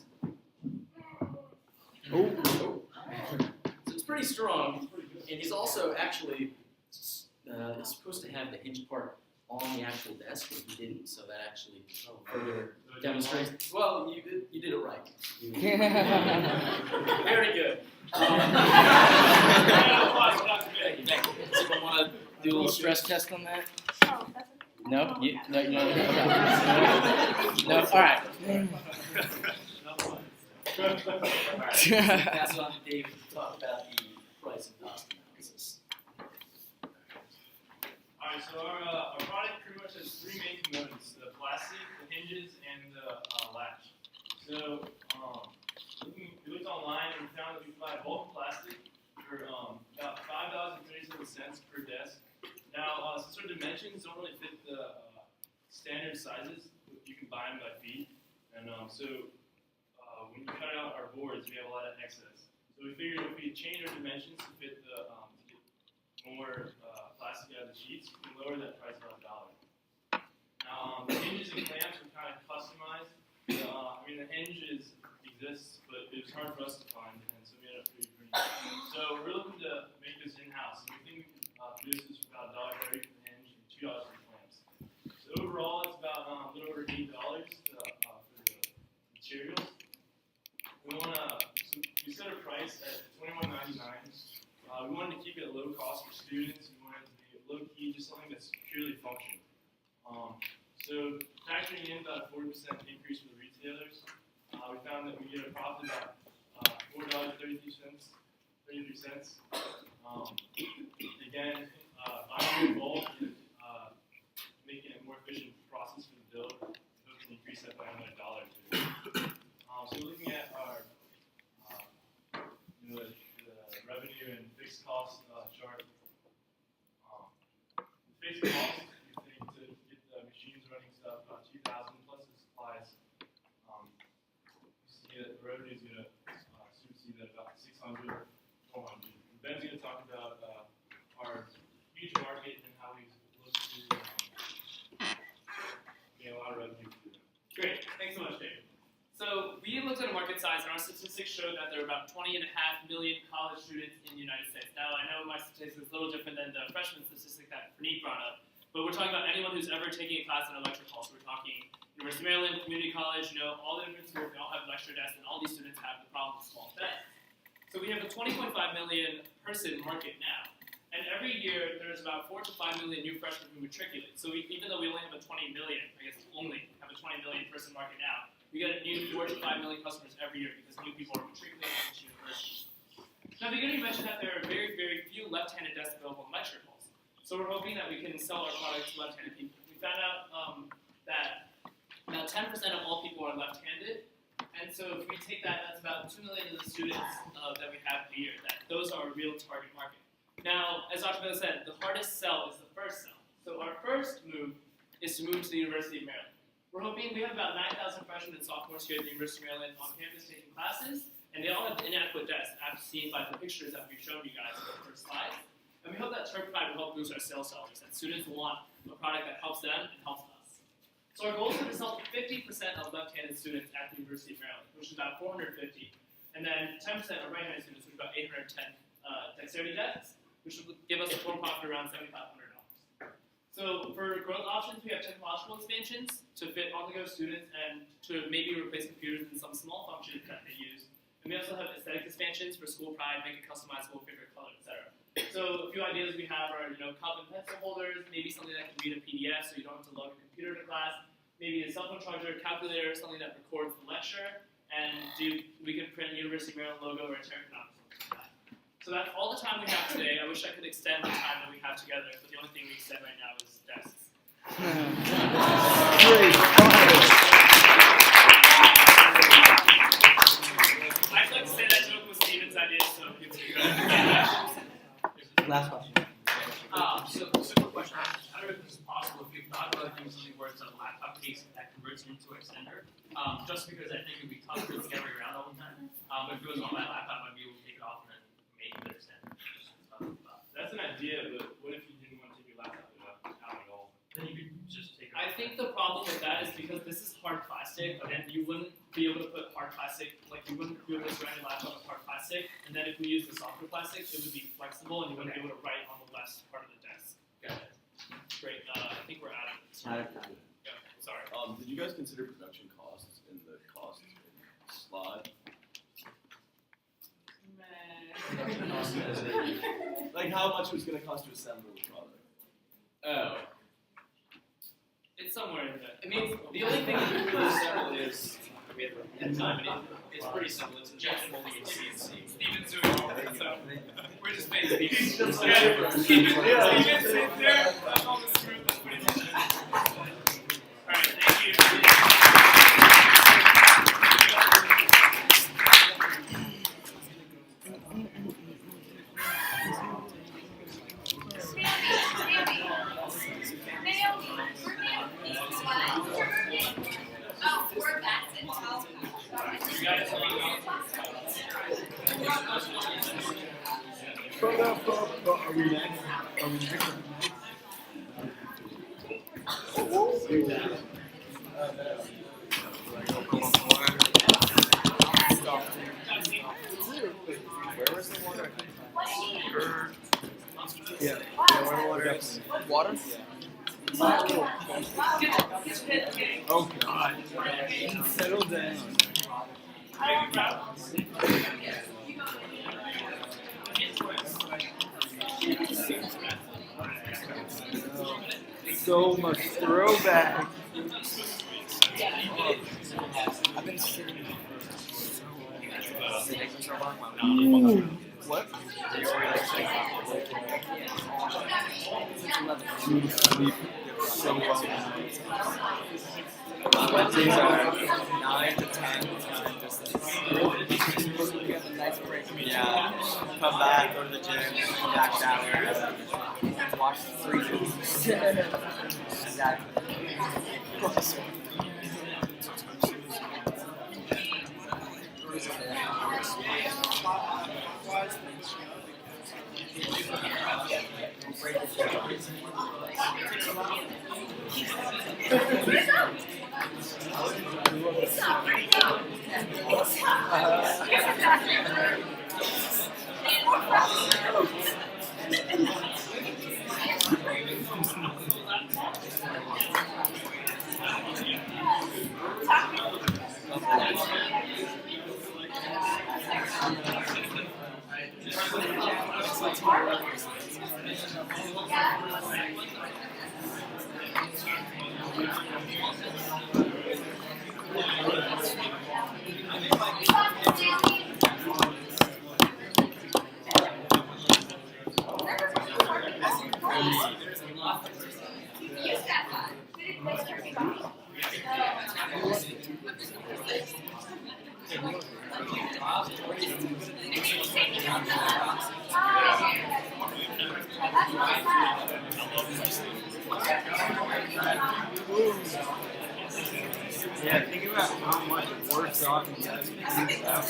Oh. So it's pretty strong, and he's also actually supposed to have the hinge part on the actual desk, but he didn't, so that actually further demonstrates. Well, you did it right. Very good. Thank you. Does anyone want to do a little stress test on that? No? No? All right. Pass it on to David to talk about the price and cost analysis. Alright, so our product pretty much has three main components: the plastic, the hinges, and the latch. So we looked online and we found that we buy bulk plastic for about $5.37 per desk. Now, since our dimensions don't really fit the standard sizes, you can buy them by feet. And so when we cut out our boards, we have a lot of excess. So we figured if we change our dimensions to fit the to get more plastic out of the sheets, we can lower that price by $1. Now, the hinges and clamps are kind of customized. The hinges exists, but it was hard for us to find, and so we ended up pretty. So we're looking to make this in-house. And we think we can produce this for about $1.30 for the hinge and $2 for the clamps. So overall, it's about a little over $8 for the materials. We set a price at $21.99. We wanted to keep it low cost for students. We wanted it to be low key, just something that's purely functional. So factoring in about a 40% increase for the retailers, we found that we get a profit about $4.33. Again, buying in bulk and making it a more efficient process for the build, we can increase that by another $1 or $2. So looking at our the revenue and fixed cost chart. The fixed cost, we think to get the machines running stuff about $2,000 plus the supplies. You see that the revenue is going to supersede that about $600 or $400. Ben's going to talk about our huge market and how we look to gain a lot of revenue. Great, thanks so much, David. So we looked at a market size, and our statistics showed that there are about 20.5 million college students in the United States. Now, I know my statistic is a little different than the freshman statistic that Praneek brought up, but we're talking about anyone who's ever taking a class in electrical. So we're talking University of Maryland, Community College, all the different schools, they all have lecture desks, and all these students have the problem with small desks. So we have a 20.5 million person market now. And every year, there's about 4 to 5 million new freshmen who matriculate. So even though we only have a 20 million, I guess only have a 20 million person market now, we get a new 4 to 5 million customers every year because new people are matriculating at this university. Now, the good news mentioned that there are very, very few left-handed desks available in lecture halls. So we're hoping that we can sell our product to left-handed people. We found out that about 10% of all people are left-handed. And so if we take that, that's about 2 million of the students that we have a year. Those are a real target market. Now, as Dr. Miller said, the hardest sell is the first sell. So our first move is to move to the University of Maryland. We're hoping we have about 9,000 freshmen and sophomores here at the University of Maryland on campus taking classes, and they all have inadequate desks, as seen by the pictures that we've shown you guys in the first slide. And we hope that Turk Pride will help boost our sales sellers, that students will want a product that helps them and helps us. So our goal is to sell to 50% of left-handed students at the University of Maryland, which is about 450, and then 10% of right-handed students, which is about 810 dexterity desks, which will give us a total profit around $7,500. So for growth options, we have technological expansions to fit on-the-go students and to maybe replace computers in some small functions that they use. And we also have aesthetic expansions for school pride, make it customizable, favorite color, etc. So a few ideas we have are, cup and pencil holders, maybe something that can read a PDF so you don't have to lug a computer to class, maybe a cell phone charger, calculator, something that records the lecture, and we can print a University of Maryland logo or a terracotta. So that's all the time we have today. I wish I could extend the time that we have together, but the only thing we extend right now is desks. I'd like to say that joke was Steven's idea, so it's you guys. Last question. So quick question. I don't know if this is possible. If you've thought about using something where it's a laptop case that converts into an extender, just because I think it would be tough to carry around all the time. But if it was on my laptop, I'd be able to take it off and then make it extend. That's an idea, but what if you didn't want to take your laptop out at all? Then you could just take it I think the problem with that is because this is hard plastic, and you wouldn't be able to put hard plastic, you wouldn't be able to surround your laptop with hard plastic, and then if we use the softer plastic, it would be flexible, and you wouldn't be able to write on the left part of the desk. Got it. Great, I think we're out of time. Yeah, sorry. Did you guys consider production costs in the cost slot? Like how much it was going to cost to assemble the product? Oh. It's somewhere in there. I mean, the only thing that you can assemble is, we have time, and it's pretty simple. It's injection molding in CNC. Steven's doing all of it, so we're just paying Steven. He's just Steven sits there, that's all the screw, that's pretty much it. Alright, thank you. Are we next? Where was the water? Yeah. Water? Water? Oh God. Settle down. So much throwback. I've been sitting for so long. What? Sleep so well. Wednesdays are 9 to 10. Just get a nice break. Yeah. Come back, go to the gym, come back, shower, watch 3 movies. Exactly. Yeah, think about how much worse off you guys can do that.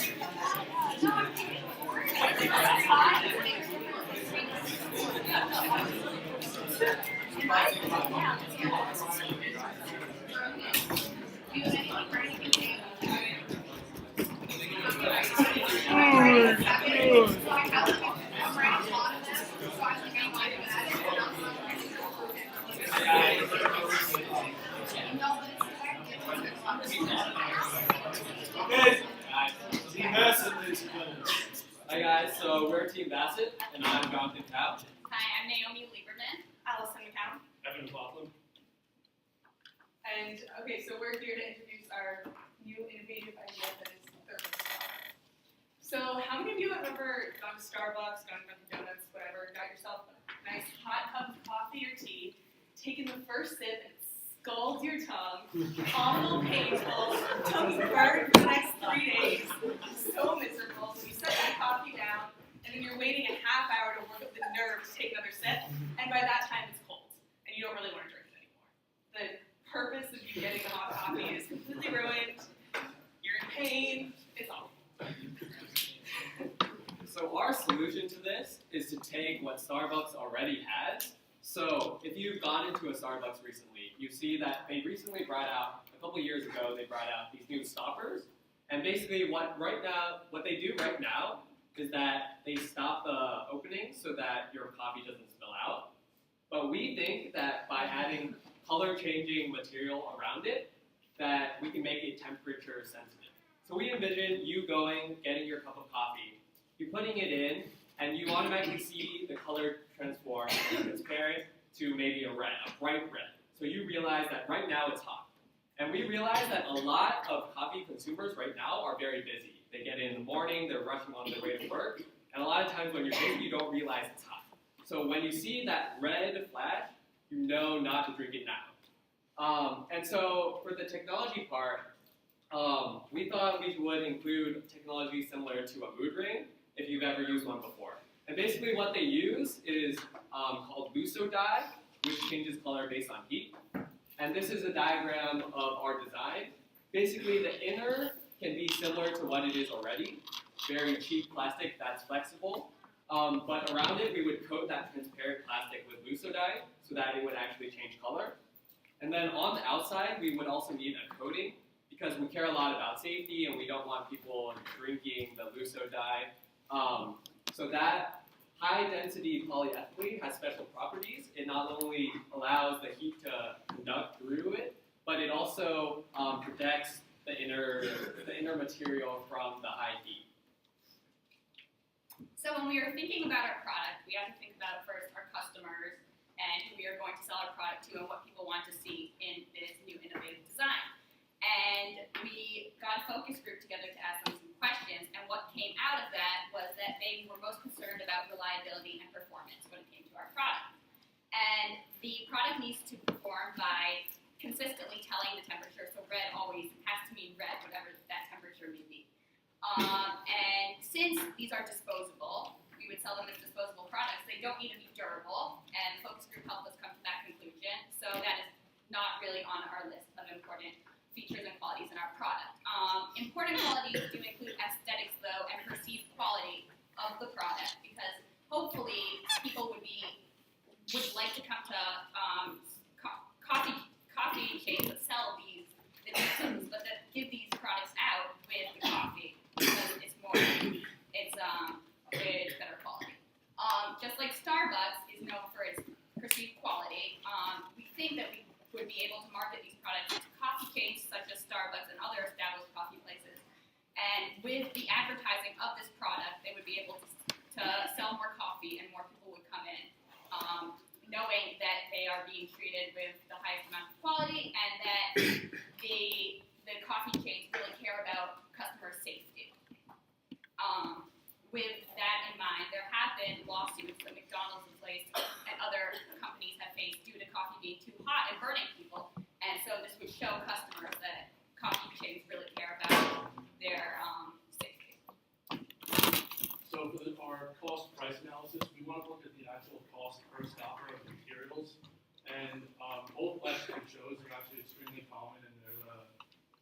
Okay, Team Bassett, ladies and gentlemen. Hi guys, so we're Team Bassett, and I'm Jonathan Cow. Hi, I'm Naomi Lieberman. Allison McCown. Evan McLaughlin. And okay, so we're here to introduce our new innovative idea that is thermal solar. So how many of you have ever gone to Starbucks, gone to Dunkin' Donuts, whatever, got yourself a nice hot cup of coffee or tea, taken the first sip and it scalds your tongue, awful painful, tongue burned for the next 3 days, so miserable. So you set that coffee down and then you're waiting a half hour to work up the nerve to take another sip, and by that time it's cold and you don't really want to drink it anymore. The purpose of you getting the hot coffee is completely ruined. You're in pain. It's awful. So our solution to this is to take what Starbucks already has. So if you've gone into a Starbucks recently, you see that they recently brought out, a couple years ago, they brought out these new stoppers. And basically what they do right now is that they stop the opening so that your coffee doesn't spill out. But we think that by adding color changing material around it, that we can make it temperature sensitive. So we envision you going, getting your cup of coffee, you putting it in, and you automatically see the color transform from transparent to maybe a bright red. So you realize that right now it's hot. And we realize that a lot of coffee consumers right now are very busy. They get in the morning, they're rushing on their way to work, and a lot of times when you're busy, you don't realize it's hot. So when you see that red flash, you know not to drink it now. And so for the technology part, we thought we would include technology similar to a mood ring, if you've ever used one before. And basically what they use is called Luso dye, which changes color based on heat. And this is a diagram of our design. Basically the inner can be similar to what it is already, very cheap plastic that's flexible. But around it we would coat that transparent plastic with Luso dye so that it would actually change color. And then on the outside we would also need a coating because we care a lot about safety and we don't want people drinking the Luso dye. So that high-density polyethylene has special properties. It not only allows the heat to conduct through it, but it also protects the inner material from the high heat. So when we were thinking about our product, we had to think about first our customers and who we are going to sell our product to and what people want to see in this new innovative design. And we got a focus group together to ask them some questions, and what came out of that was that they were most concerned about reliability and performance when it came to our product. And the product needs to perform by consistently telling the temperature, so red always has to mean red, whatever that temperature may be. And since these are disposable, we would sell them as disposable products, they don't need to be durable, and the focus group helped us come to that conclusion, so that is not really on our list of important features and qualities in our product. Important qualities do include aesthetics, though, and perceived quality of the product, because hopefully people would like to come to coffee chains that sell these systems, but that give these products out with the coffee because it's better quality. Just like Starbucks is known for its perceived quality, we think that we would be able to market these products to coffee chains such as Starbucks and other established coffee places. And with the advertising of this product, they would be able to sell more coffee coffee and more people would come in, knowing that they are being treated with the highest amount of quality and that the coffee chains really care about customer safety. With that in mind, there have been lawsuits that McDonald's has faced and other companies have faced due to coffee being too hot and burning people. And so this would show customers that coffee chains really care about their safety. So for our cost price analysis, we want to look at the actual cost per stopper of materials. And both last two shows are actually extremely common and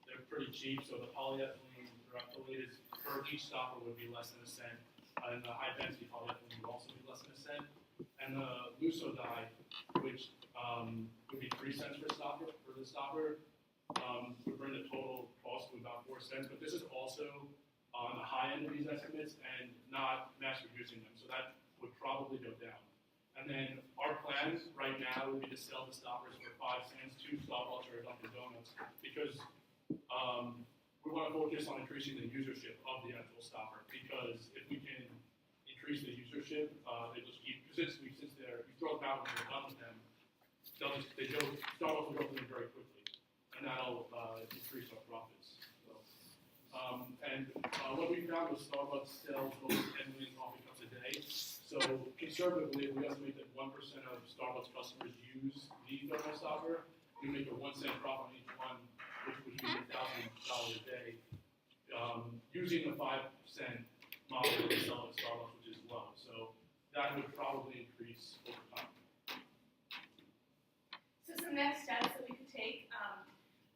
they're pretty cheap. So the polyethylene related per each stopper would be less than a cent. And the high density polyethylene would also be less than a cent. And the Luso dye, which would be 3 cents per stopper, would bring the total cost to about 4 cents. But this is also on the high end of these estimates and not mass reducing them. So that would probably go down. And then our plans right now would be to sell the stoppers for 5 cents to Starbucks or Dunkin' Donuts because we want to focus on increasing the usership of the actual stopper because if we can increase the usership, they just keep, because since you throw them out when you're done with them, Starbucks will go through them very quickly, and that'll increase our profits. So, what we found was Starbucks sells over 10 million coffee cups a day. So conservatively, we estimate that 1% of Starbucks customers use the thermal stopper. We make a 1 cent profit on each one, which would be $1,000 a day, using the 5 cent model that we sell at Starbucks, which is low. So that would probably increase over time. So some next steps that we could take,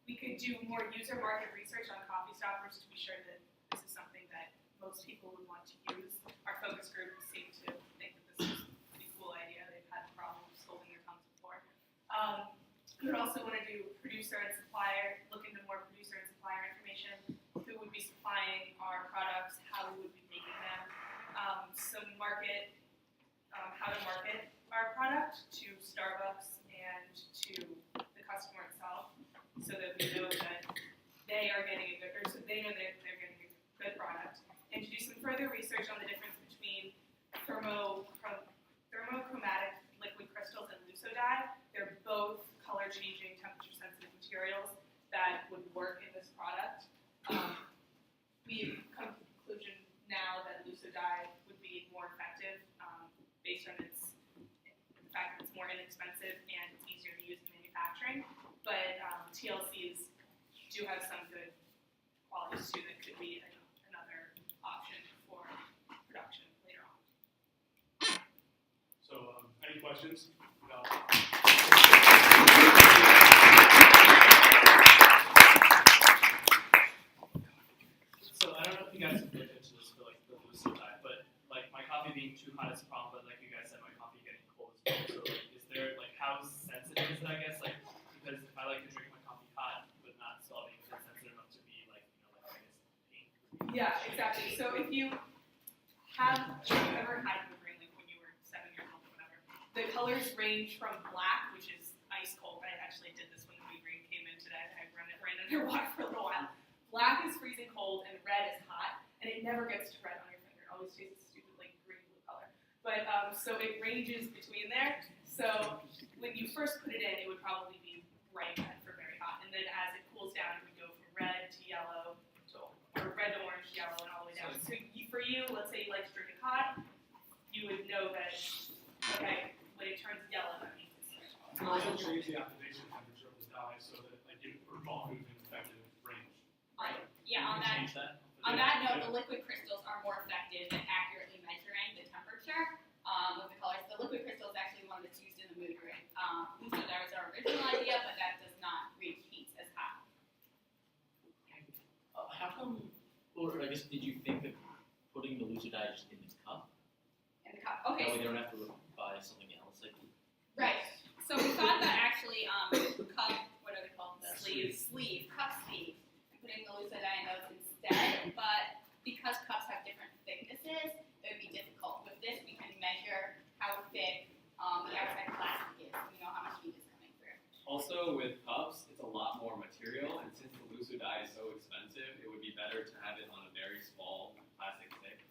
we could do more user market research on coffee stoppers to be sure that this is something that most people would want to use. Our focus group seemed to think that this is a pretty cool idea. They've had problems holding their tongues before. We would also want to do producer and supplier, look into more producer and supplier information, who would be supplying our products, how we would be making them, some market, how to market our product to Starbucks and to the customer itself, so that we know that they are getting a good, or so they know that they're getting a good product, and to do some further research on the difference between thermochromatic liquid crystals and Luso dye. They're both color-changing, temperature-sensitive materials that would work in this product. We've come to the conclusion now that Luso dye would be more effective based on the fact that it's more inexpensive and it's easier to use in manufacturing. But TLCs do have some good qualities too that could be another option for production later on. So any questions? So I don't know if you guys have looked into this for like the Luso dye, but like my coffee being too hot is a problem, but like you guys said, my coffee getting cold is well. So like, is there like how sensitive is it? I guess like because if I like to drink my coffee hot but not scalding, is it sensitive enough to be like like I guess pink? Yeah, exactly. So if you have ever had a ring like when you were 7 years old or whatever, the colors range from black, which is ice cold. I actually did this when the new ring came in today. I ran underwater for a little while. Black is freezing cold and red is hot, and it never gets to red on your finger. It always stays a stupid like green-blue color. But so it ranges between there. So when you first put it in, it would probably be bright red for very hot, and then as it cools down, it would go from red to yellow or red to orange, yellow, and all the way down. So for you, let's say you like to drink it hot, you would know that okay, when it turns yellow, that means it's red. We also change the activation temperature of the dye so that like it would fall within an effective range. Yeah, on that note, the liquid crystals are more effective at accurately measuring the temperature of the colors. The liquid crystal is actually one that's used in the mood ring. Luso dye was our original idea, but that does not reach heats as high. How come, or I guess, did you think of putting the Luso dye just in the cup? In the cup, okay. That way they don't have to buy something else. Like, right. So we thought that actually cup, what are they called? The cup sleeves, and putting the Luso dye in those instead. But because cups have different thicknesses, it would be difficult. With this, we can measure how thick the outside plastic is. We know how much heat is coming through. Also, with cups, it's a lot more material, and since the Luso dye is so expensive, it would be better to have it on a very small plastic stick.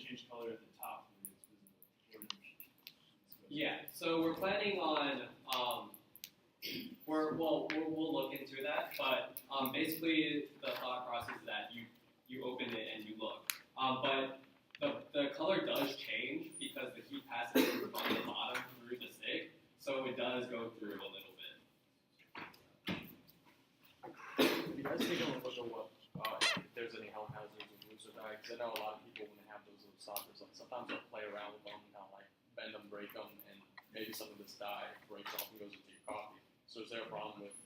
change color at the top where it's visible? Yeah, so we're planning on, we'll look into that, but basically the thought process is that you open it and you look. But the color does change because the heat passes on the bottom through the stick, so it does go through a little bit. Have you guys taken a look at what, if there's any health hazards with looser dye? Because I know a lot of people, when they have those little stoppers, like sometimes they'll play around with them and kind of like bend them, break them, and maybe some of this dye breaks off and goes into your coffee. So is there a problem with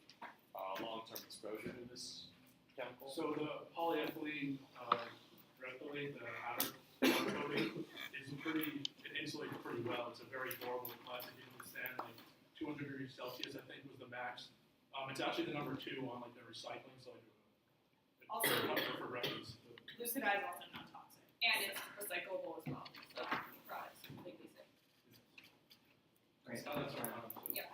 long-term exposure to this chemical? So the polyethylene, graphylate, the outer coating, it insulates pretty well. It's a very durable plastic. It can withstand like 200 degrees Celsius, I think was the max. It's actually the number 2 on like the recycling, so Also, for reference. lucid dye is also not toxic. And it's recyclable as well. So the product's completely safe. Great. So that's our Yep.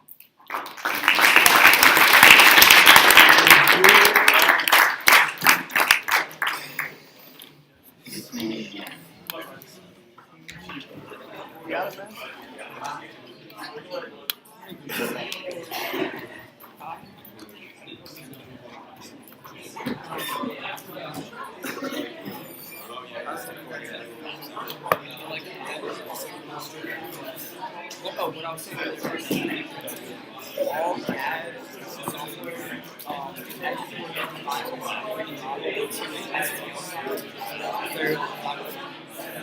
Oh, what I was saying earlier, all CAD software, everything we're getting they're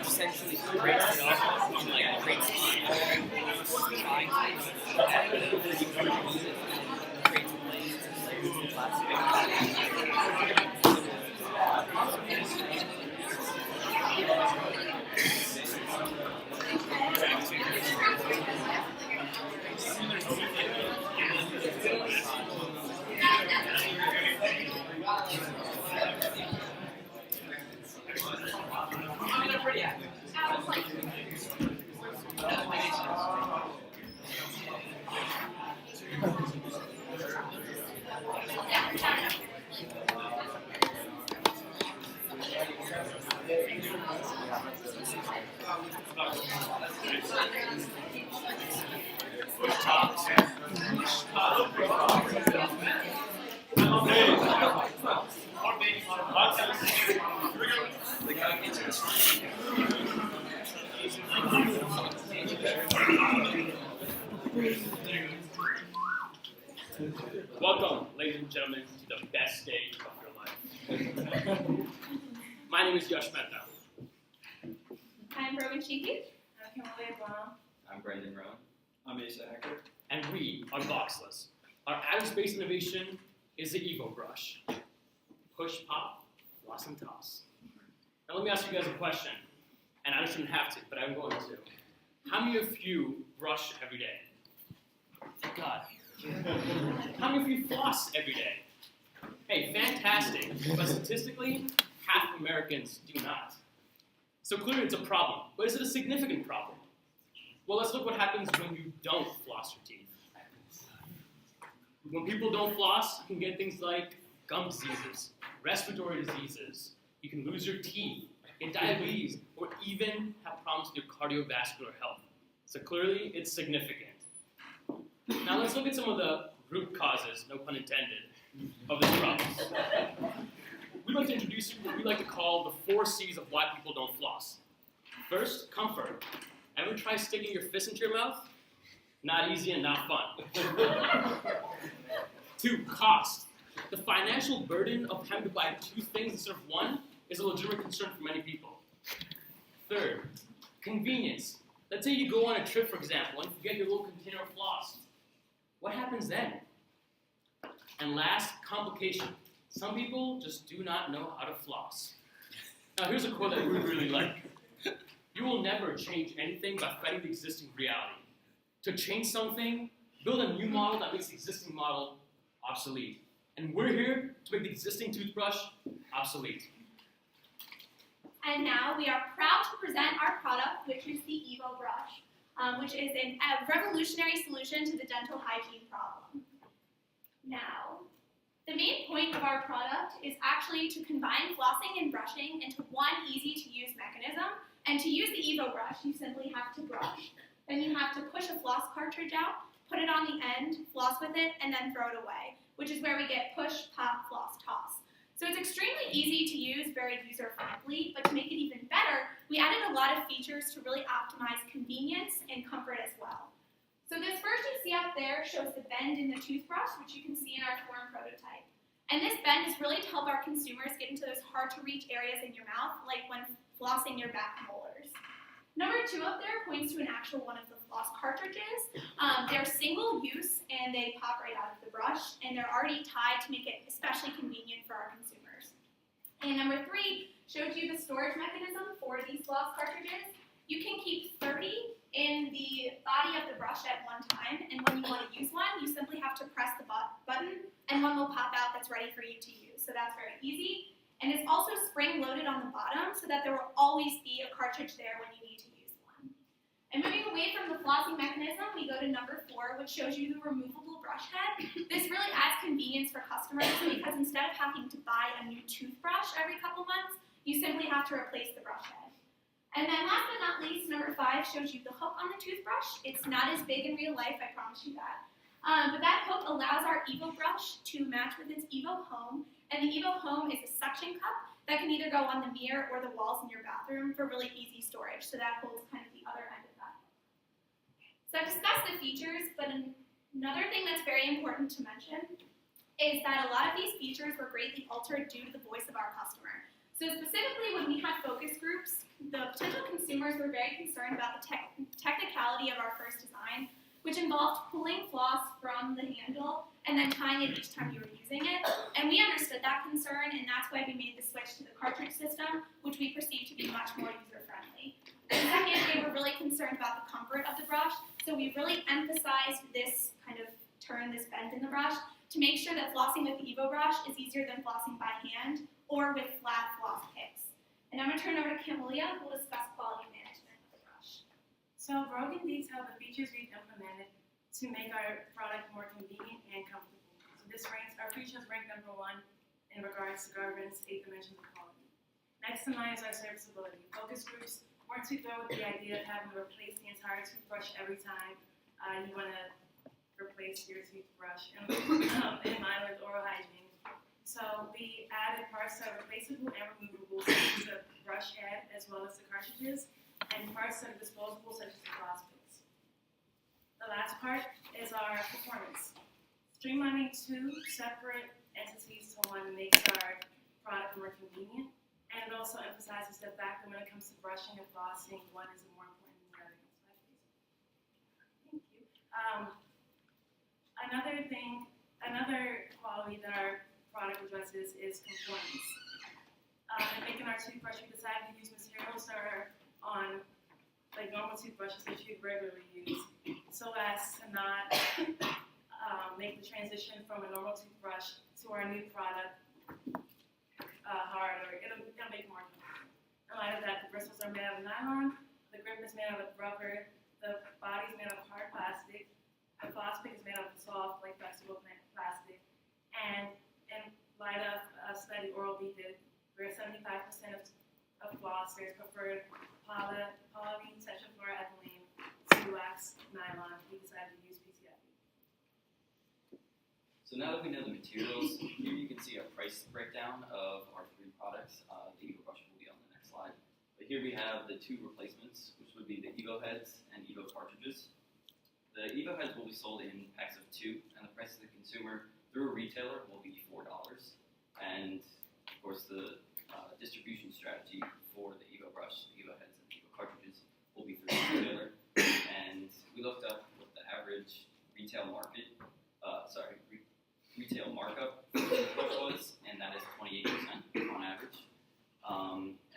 essentially breaks it up and like creates trying and you can use it and create layers of plastic. Welcome, ladies and gentlemen, to the best day of your life. My name is Yash Mehta. I'm Brogan Cheeky. I'm Kimberly Brown. I'm Brendan Rowan. I'm Asa Hacker. And we are Boxless. Our atom-based innovation is the Evo brush. Push, pop, floss, and toss. Now let me ask you guys a question. And I shouldn't have to, but I'm going to. How many of you brush every day? Thank God. How many of you floss every day? Hey, fantastic. But statistically, half of Americans do not. So clearly it's a problem. But is it a significant problem? Well, let's look what happens when you don't floss your teeth. When people don't floss, you can get things like gum diseases, respiratory diseases. You can lose your teeth, get diabetes, or even have problems with your cardiovascular health. So clearly, it's significant. Now let's look at some of the root causes, no pun intended, of this problem. We'd like to introduce what we like to call the 4 C's of why people don't floss. First, comfort. Ever try sticking your fist into your mouth? Not easy and not fun. 2, cost. The financial burden of having to buy 2 things instead of 1 is a legitimate concern for many people. 3rd, convenience. Let's say you go on a trip, for example, and forget your little container of floss. What happens then? And last, complication. Some people just do not know how to floss. Now here's a quote that we really like. You will never change anything by fighting the existing reality. To change something, build a new model that makes the existing model obsolete. And we're here to make the existing toothbrush obsolete. And now we are proud to present our product, which is the Evo brush, which is a revolutionary solution to the dental hygiene problem. Now, the main point of our product is actually to combine flossing and brushing into one easy-to-use mechanism And to use the Evo brush, you simply have to brush. Then you have to push a floss cartridge out, put it on the end, floss with it, and then throw it away, which is where we get push, pop, floss, toss. So it's extremely easy to use, very user-friendly, but to make it even better, we added a lot of features to really optimize convenience and comfort as well. So this first you see up there shows the bend in the toothbrush, which you can see in our form prototype. And this bend is really to help our consumers get into those hard-to-reach areas in your mouth, like when flossing your back molars. Number 2 up there points to an actual one of the floss cartridges. They're single use and they pop right out of the brush, and they're already tied to make it especially convenient for our consumers. And number 3 shows you the storage mechanism for these floss cartridges. You can keep 30 in the body of the brush at one time, and when you want to use one, you simply have to press the button, and one will pop out that's ready for you to use. So that's very easy. And it's also spring-loaded on the bottom so that there will always be a cartridge there when you need to use one. And moving away from the flossing mechanism, we go to number 4, which shows you the removable brush head. This really adds convenience for customers because instead of having to buy a new toothbrush every couple months, you simply have to replace the brush head. And then last but not least, number 5 shows you the hook on the toothbrush. It's not as big in real life, I promise you that. But that hook allows our Evo brush to match with its Evo Home. And the Evo Home is a suction cup that can either go on the mirror or the walls in your bathroom for really easy storage. So that holds kind of the other end of that. So I've discussed the features, but another thing that's very important to mention is that a lot of these features were greatly altered due to the voice of our customer. So specifically when we had focus groups, the potential consumers were very concerned about the technicality of our first design, which involved pulling floss from the handle and then tying it each time you were using it. And we understood that concern, and that's why we made the switch to the cartridge system, which we perceived to be much more user-friendly. And second, they were really concerned about the comfort of the brush, so we really emphasized this kind of turn, this bend in the brush, to make sure that flossing with the Evo brush is easier than flossing by hand or with flat floss picks. And I'm going to turn over to Camelia, who will discuss quality management of the brush. So Brogan detailed the features we've implemented to make our product more convenient and comfortable. So our features rank number 1 in regards to governance, 8 dimensions of quality. Next in line is our serviceability. Focus groups weren't too thrilled with the idea of having to replace the entire toothbrush every time you want to replace your toothbrush in line with oral hygiene. So we added parts that are replaceable and removable, such as the brush head as well as the cartridges, and parts that are disposable, such as the floss picks. The last part is our performance. Streamlining 2 separate entities to one makes our product more convenient, and it also emphasizes the fact that when it comes to brushing and flossing, one is more important than the other. Thank you. Another quality that our product addresses is conformance. In making our toothbrush, we decided to use materials that are on like normal toothbrushes that you regularly use, so as to not make the transition from a normal toothbrush to our new product hard, or it'll make it more comfortable. In light of that, the bristles are made out of nylon, the grip is made out of rubber, the body is made out of hard plastic, the floss pick is made out of soft, like flexible plastic, and in light of a study Oral-B did, where 75% of flossers preferred polyethylene tetrafluoroethylene to wax nylon, we decided to use PTFE. So now that we know the materials, here you can see a price breakdown of our 3 products. The Evo brush will be on the next slide. But here we have the 2 replacements, which would be the Evo heads and Evo cartridges. The Evo heads will be sold in packs of 2, and the price to the consumer through a retailer will be $4. And of course, the distribution strategy for the Evo brush, the Evo heads, and the Evo cartridges will be through the retailer. And we looked up what the average retail retail markup was, and that is 28% on average.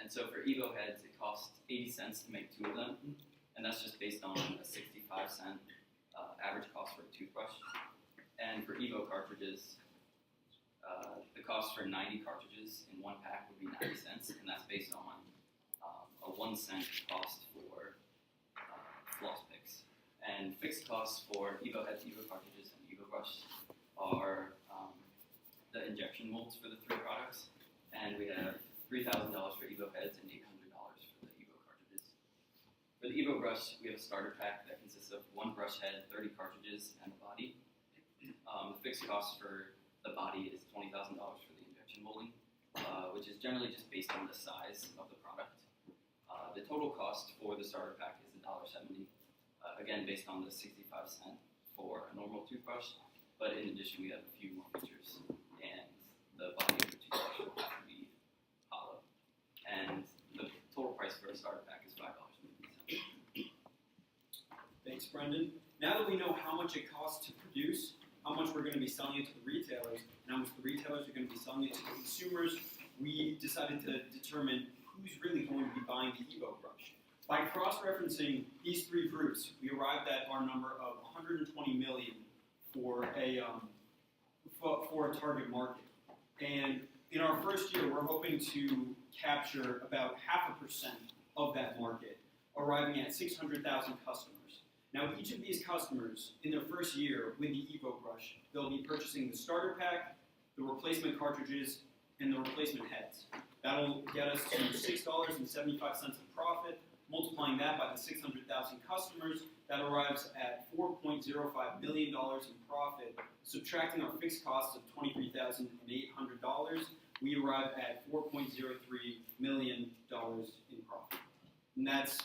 And so for Evo heads, it costs 80 cents to make 2 of them, and that's just based on a 65-cent average cost for a toothbrush. And for Evo cartridges, the cost for 90 cartridges in 1 pack would be 90 cents, and that's based on a 1-cent cost for floss picks. And fixed costs for Evo heads, Evo cartridges, and Evo brush are the injection molds for the 3 products, and we have $3,000 for Evo heads and $800 for the Evo cartridges. For the Evo brush, we have a starter pack that consists of 1 brush head, 30 cartridges, and a body. The fixed cost for the body is $20,000 for the injection molding, which is generally just based on the size of the product. The total cost for the starter pack is $1.70, again based on the 65 cents for a normal toothbrush, but in addition we have a few more features, and the body of the toothbrush will have to be hollow. And the total price for a starter pack is $5.50. Thanks, Brendan. Now that we know how much it costs to produce, how much we're going to be selling it to the retailers, and how much the retailers are going to be selling it to the consumers, we decided to determine who's really going to be buying the Evo brush. By cross-referencing these 3 groups, we arrived at our number of 120 million for a target market. And in our first year, we're hoping to capture about 0.5% of that market, arriving at 600,000 customers. Now, each of these customers, in their first year with the Evo brush, they'll be purchasing the starter pack, the replacement cartridges, and the replacement heads. That'll get us to $6.75 of profit. Multiplying that by the 600,000 customers, that arrives at $4.05 million in profit. Subtracting our fixed costs of $23,800, we arrive at $4.03 million in profit. And that's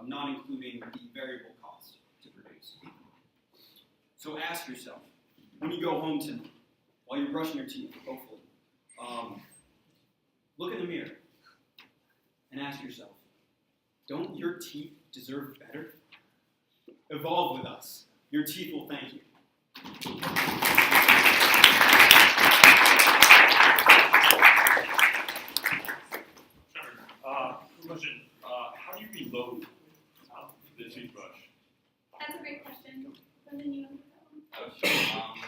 not including the variable cost to produce. So ask yourself, when you go home tonight, while you're brushing your teeth, hopefully, look in the mirror and ask yourself, don't your teeth deserve better? Evolve with us. Your teeth will thank you. Question, how do you reload the toothbrush? That's a great question. Brendan, you want to go? Oh, sure.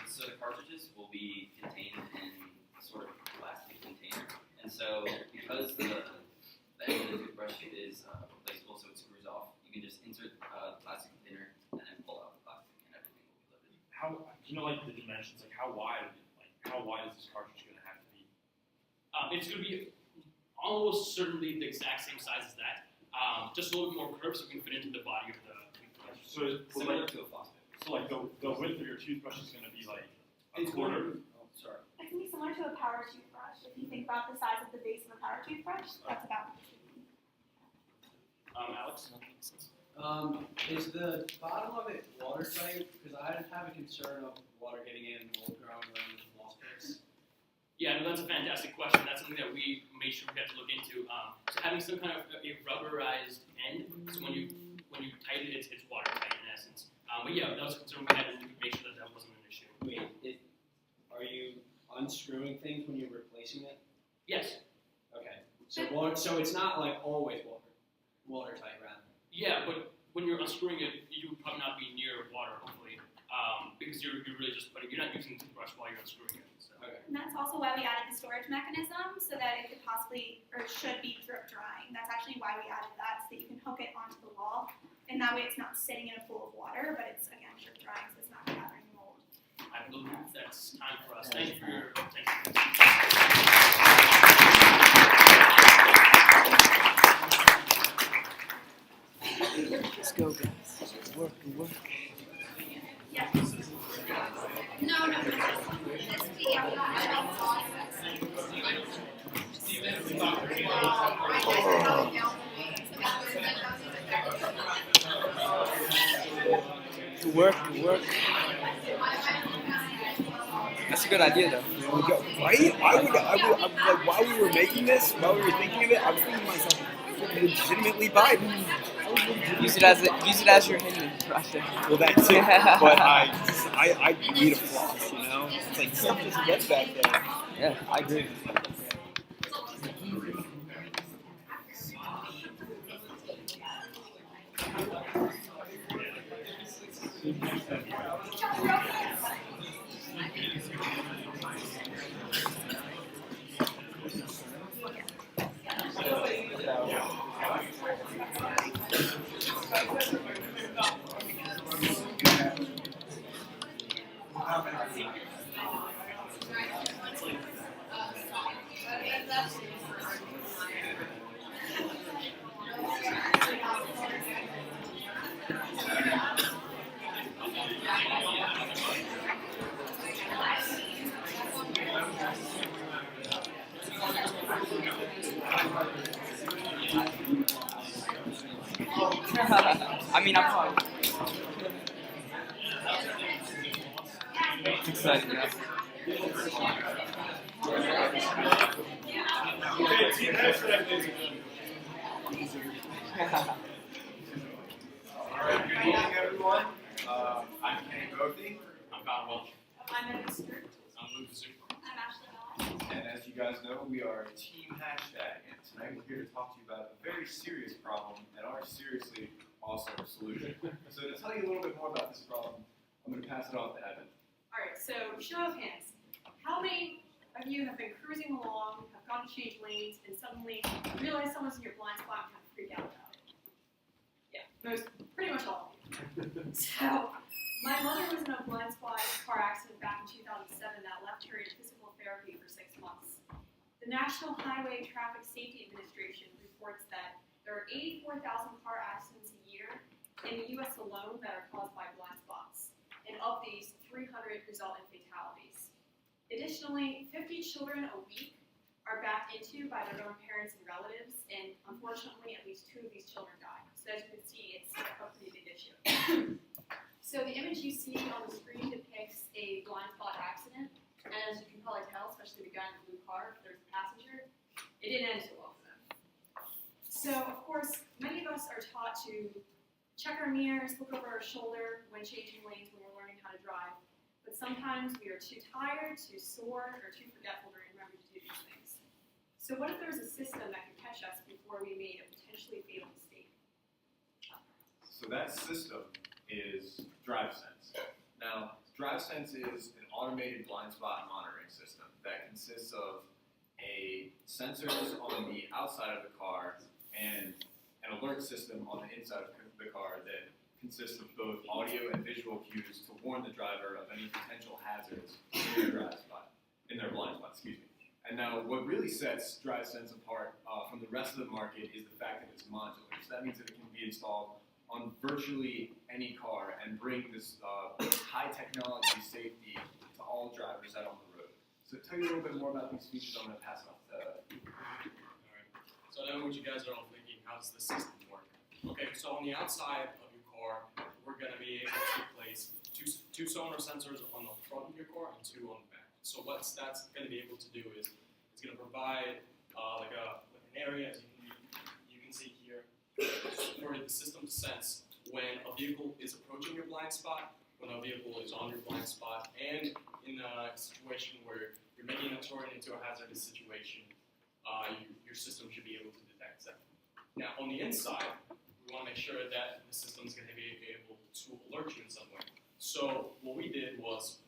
So the cartridges will be contained in a sort of plastic container. And so because the end of the toothbrush is replaceable, so it screws off, you can just insert the plastic container and then pull out the plastic and everything will be loaded. How, do you know like the dimensions, like how wide is this cartridge going to have to be? It's going to be almost certainly the exact same size as that. Just a little bit more curved so we can fit into the body of the toothbrush. So Similar to a floss pick. So like the width of your toothbrush is going to be like a quarter? Oh, sorry. It can be similar to a power toothbrush. If you think about the size of the base of a power toothbrush, that's about what it should be. Alex? Is the bottom of it watertight? Because I have a concern of water getting in, mold growing around the floss picks. Yeah, no, that's a fantastic question. That's something that we made sure we had to look into. So having some kind of a rubberized end, so when you tighten it, it's watertight in essence. But yeah, that was a concern we had to make sure that wasn't an issue. Wait, are you unscrewing things when you're replacing it? Yes. Okay. So it's not like always watertight, rather. Yeah, but when you're unscrewing it, you would probably not be near water, hopefully, because you're really just you're not using the toothbrush while you're unscrewing it. So. Okay. And that's also why we added the storage mechanism, so that it could possibly, or should be drip drying. That's actually why we added that, so that you can hook it onto the wall, and that way it's not sitting in a pool of water, but it's, again, drip drying, so it's not gathering mold. I believe that's time for us. Thank you for your attention. Let's go, guys. Work. Yeah. No. This video, Work. That's a good idea, though. Right? I would like, while we were making this, while we were thinking of it, I was thinking to myself, I would legitimately buy it. Use it as your Hindu brush. Well, that's it. But I need a floss, you know? It's like stuff just gets back there. Yeah, I agree. mean, I'm fine. It's exciting, yeah. Okay, team hashtag is. Alright, good evening everyone. I'm Kenny Gothi. I'm Colin Welch. I'm Emily Stewart. I'm Luke Zucker. I'm Ashley Bell. And as you guys know, we are Team Hashtag, and tonight we're here to talk to you about a very serious problem and our seriously awesome solution. So to tell you a little bit more about this problem, I'm going to pass it off to Evan. Alright, so show of hands. How many of you have been cruising along, have gone to change lanes, and suddenly realize someone's in your blind spot and kind of freak out about it? Yeah, pretty much all of you. So, my mother was in a blind spot car accident back in 2007 that left her in physical therapy for 6 months. The National Highway Traffic Safety Administration reports that there are 84,000 car accidents a year in the U.S. alone that are caused by blind spots. And of these, 300 result in fatalities. Additionally, 50 children a week are backed into by their own parents and relatives, and unfortunately, at least 2 of these children die. So as you can see, it's a pretty big issue. So the image you see on the screen depicts a blind spot accident, and as you can probably tell, especially the guy in the blue car, if there's a passenger, it didn't end so well for them. So, of course, many of us are taught to check our mirrors, look over our shoulder when changing lanes when we're learning how to drive. But sometimes we are too tired, too sore, or too forgetful to remember to do these things. So what if there was a system that could catch us before we made a potentially fatal mistake? So that system is DriveSense. Now, DriveSense is an automated blind spot monitoring system that consists of sensors on the outside of the car and an alert system on the inside of the car that consists of both audio and visual cues to warn the driver of any potential hazards in their blind spot, excuse me. And now, what really sets DriveSense apart from the rest of the market is the fact that it's modular. So that means that it can be installed on virtually any car and bring this high technology safety to all drivers out on the road. So to tell you a little bit more about these features, I'm going to pass it off to Alright, so I know what you guys are all thinking, how does this system work? Okay, so on the outside of your car, we're going to be able to place two sonar sensors on the front of your car and 2 on the back. So what that's going to be able to do is it's going to provide like an area, as you can see here, for the system to sense when a vehicle is approaching your blind spot, when a vehicle is on your blind spot, and in a situation where you're making a turn into a hazardous situation, your system should be able to detect that. Now, on the inside, we want to make sure that the system is going to be able to alert you in some way. So what we did was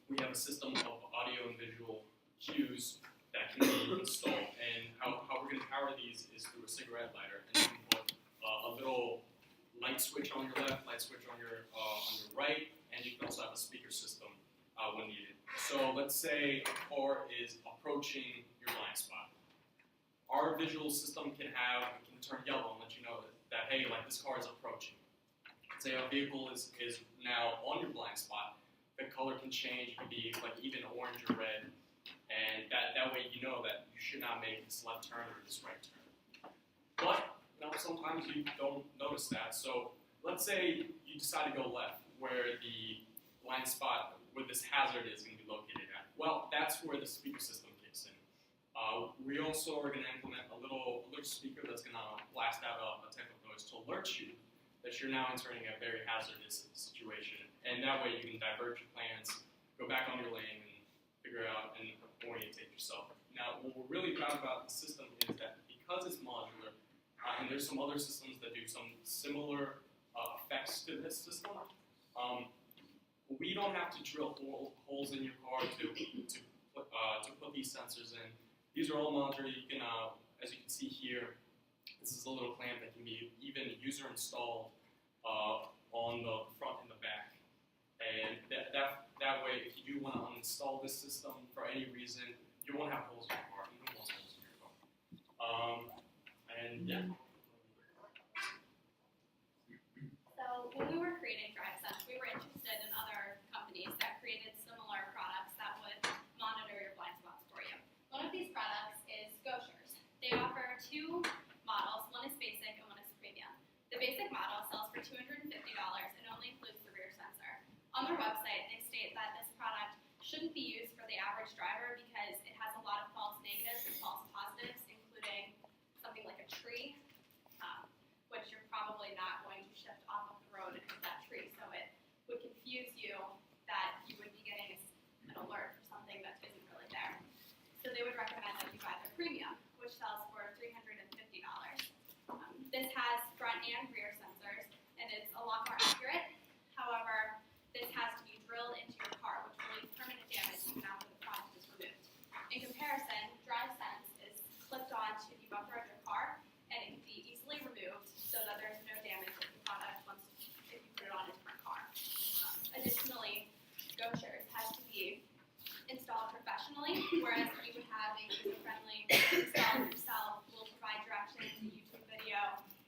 we have a system of audio and visual cues that can be installed, and how we're going to power these is through a cigarette lighter, and you can put a little light switch on your left, light switch on your right, and you can also have a speaker system when needed. So let's say a car is approaching your blind spot. Our visual system can turn yellow and let you know that hey, like this car is approaching. Say a vehicle is now on your blind spot, the color can change, it can be like even orange or red, and that way you know that you should not make this left turn or this right turn. But sometimes you don't notice that, so let's say you decide to go left, where the blind spot, where this hazard is going to be located at. Well, that's where the speaker system kicks in. We also are going to implement a little alert speaker that's going to blast out a type of noise to alert you that you're now entering a very hazardous situation. And that way you can divert your plans, go back on your lane, and figure out and orientate yourself. Now, what we're really proud about the system is that because it's modular, and there's some other systems that do some similar effects to this system, we don't have to drill holes in your car to put these sensors in. These are all modular. You can, as you can see here, this is a little clamp that can be even user installed on the front and the back. And that way, if you do want to uninstall this system for any reason, you won't have holes in your car. You don't want holes in your car. And yeah. So when we were creating DriveSense, we were interested in other companies that created similar products that would monitor your blind spots for you. One of these products is Goshers. They offer 2 models. One is basic and one is premium. The basic model sells for $249, use for the average driver because it has a lot of false negatives and false positives, including something like a tree, which you're probably not going to shift off of the road and hit that tree. So it would confuse you that you would be getting an alert for something that isn't really there. So they would recommend that you buy the premium, which sells for $350. This has front and rear sensors, and it's a lot more accurate. However, this has to be drilled into your car, which will leave permanent damage even after the product is removed. In comparison, DriveSense is clipped onto the bumper of your car, and it can be easily removed so that there's no damage to the product if you put it on a different car. Additionally, GoShares has to be installed professionally, whereas you would have a user-friendly install yourself. Will provide directions, a YouTube video,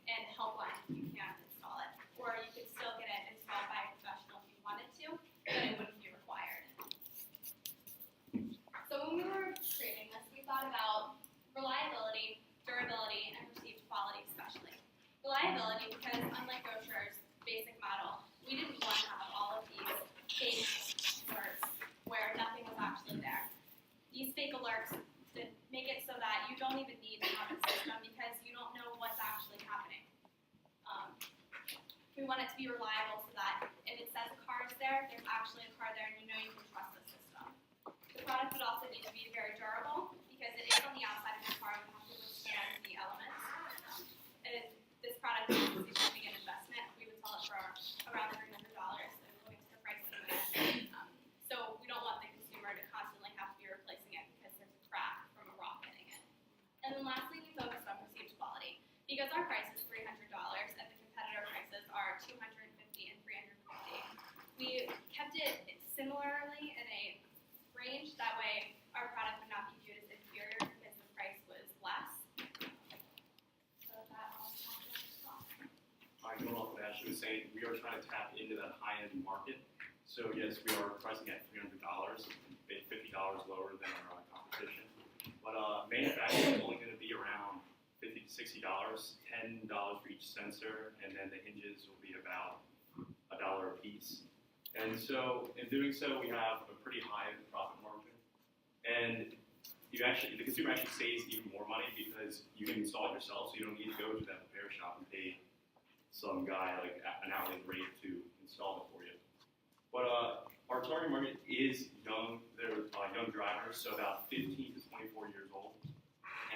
and helpline if you can't install it. Or you could still get it installed by a professional if you wanted to, but it wouldn't be required. So when we were creating this, we thought about reliability, durability, and perceived quality especially. Reliability, because unlike GoShare's basic model, we didn't want to have all of these fake alerts where nothing was actually there. These fake alerts to make it so that you don't even need to have a system because you don't know what's actually happening. We want it to be reliable so that if it says a car is there, there's actually a car there and you know you can trust the system. The product would also need to be very durable because it is on the outside of your car and you have to withstand the elements. And this product is a significant investment. We would sell it for around $300 according to the price of it. So we don't want the consumer to constantly have to be replacing it because there's a crack from a rock hitting it. And then lastly, we focused on perceived quality. Because our price is $300 and the competitor prices are $250 and $350, we kept it similarly in a range. That way, our product would not be viewed as inferior because the price was less. So that all Alright, going off what Ashley was saying, we are trying to tap into that high-end market. So yes, we are pricing at $300, $50 lower than our competition. But manufacturing is only going to be around $50 to $60, $10 for each sensor, and then the hinges will be about $1 a piece. And so, in doing so, we have a pretty high profit margin. And the consumer actually saves even more money because you can install it yourself, so you don't need to go to that repair shop and pay some guy like an hourly rate to install it for you. But our target market is young. They're young drivers, so about 15 to 24 years old.